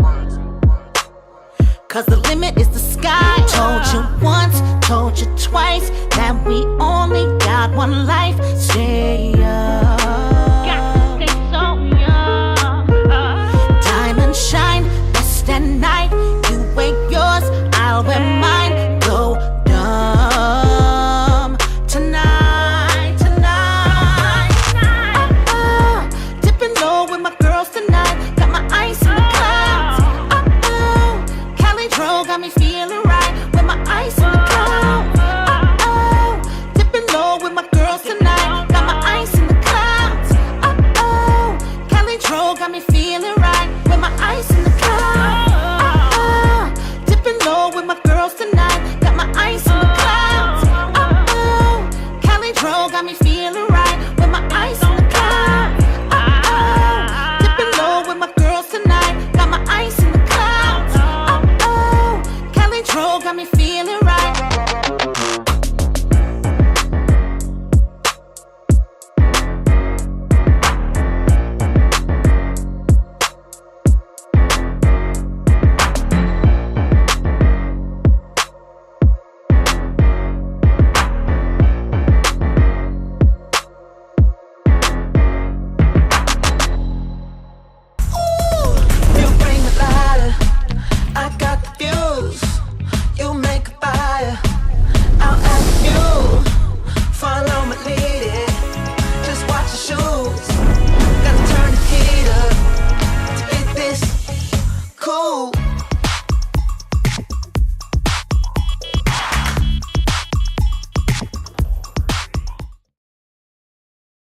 Cause the limit is the sky. Told you once, told you twice, that we only got one life, stay up.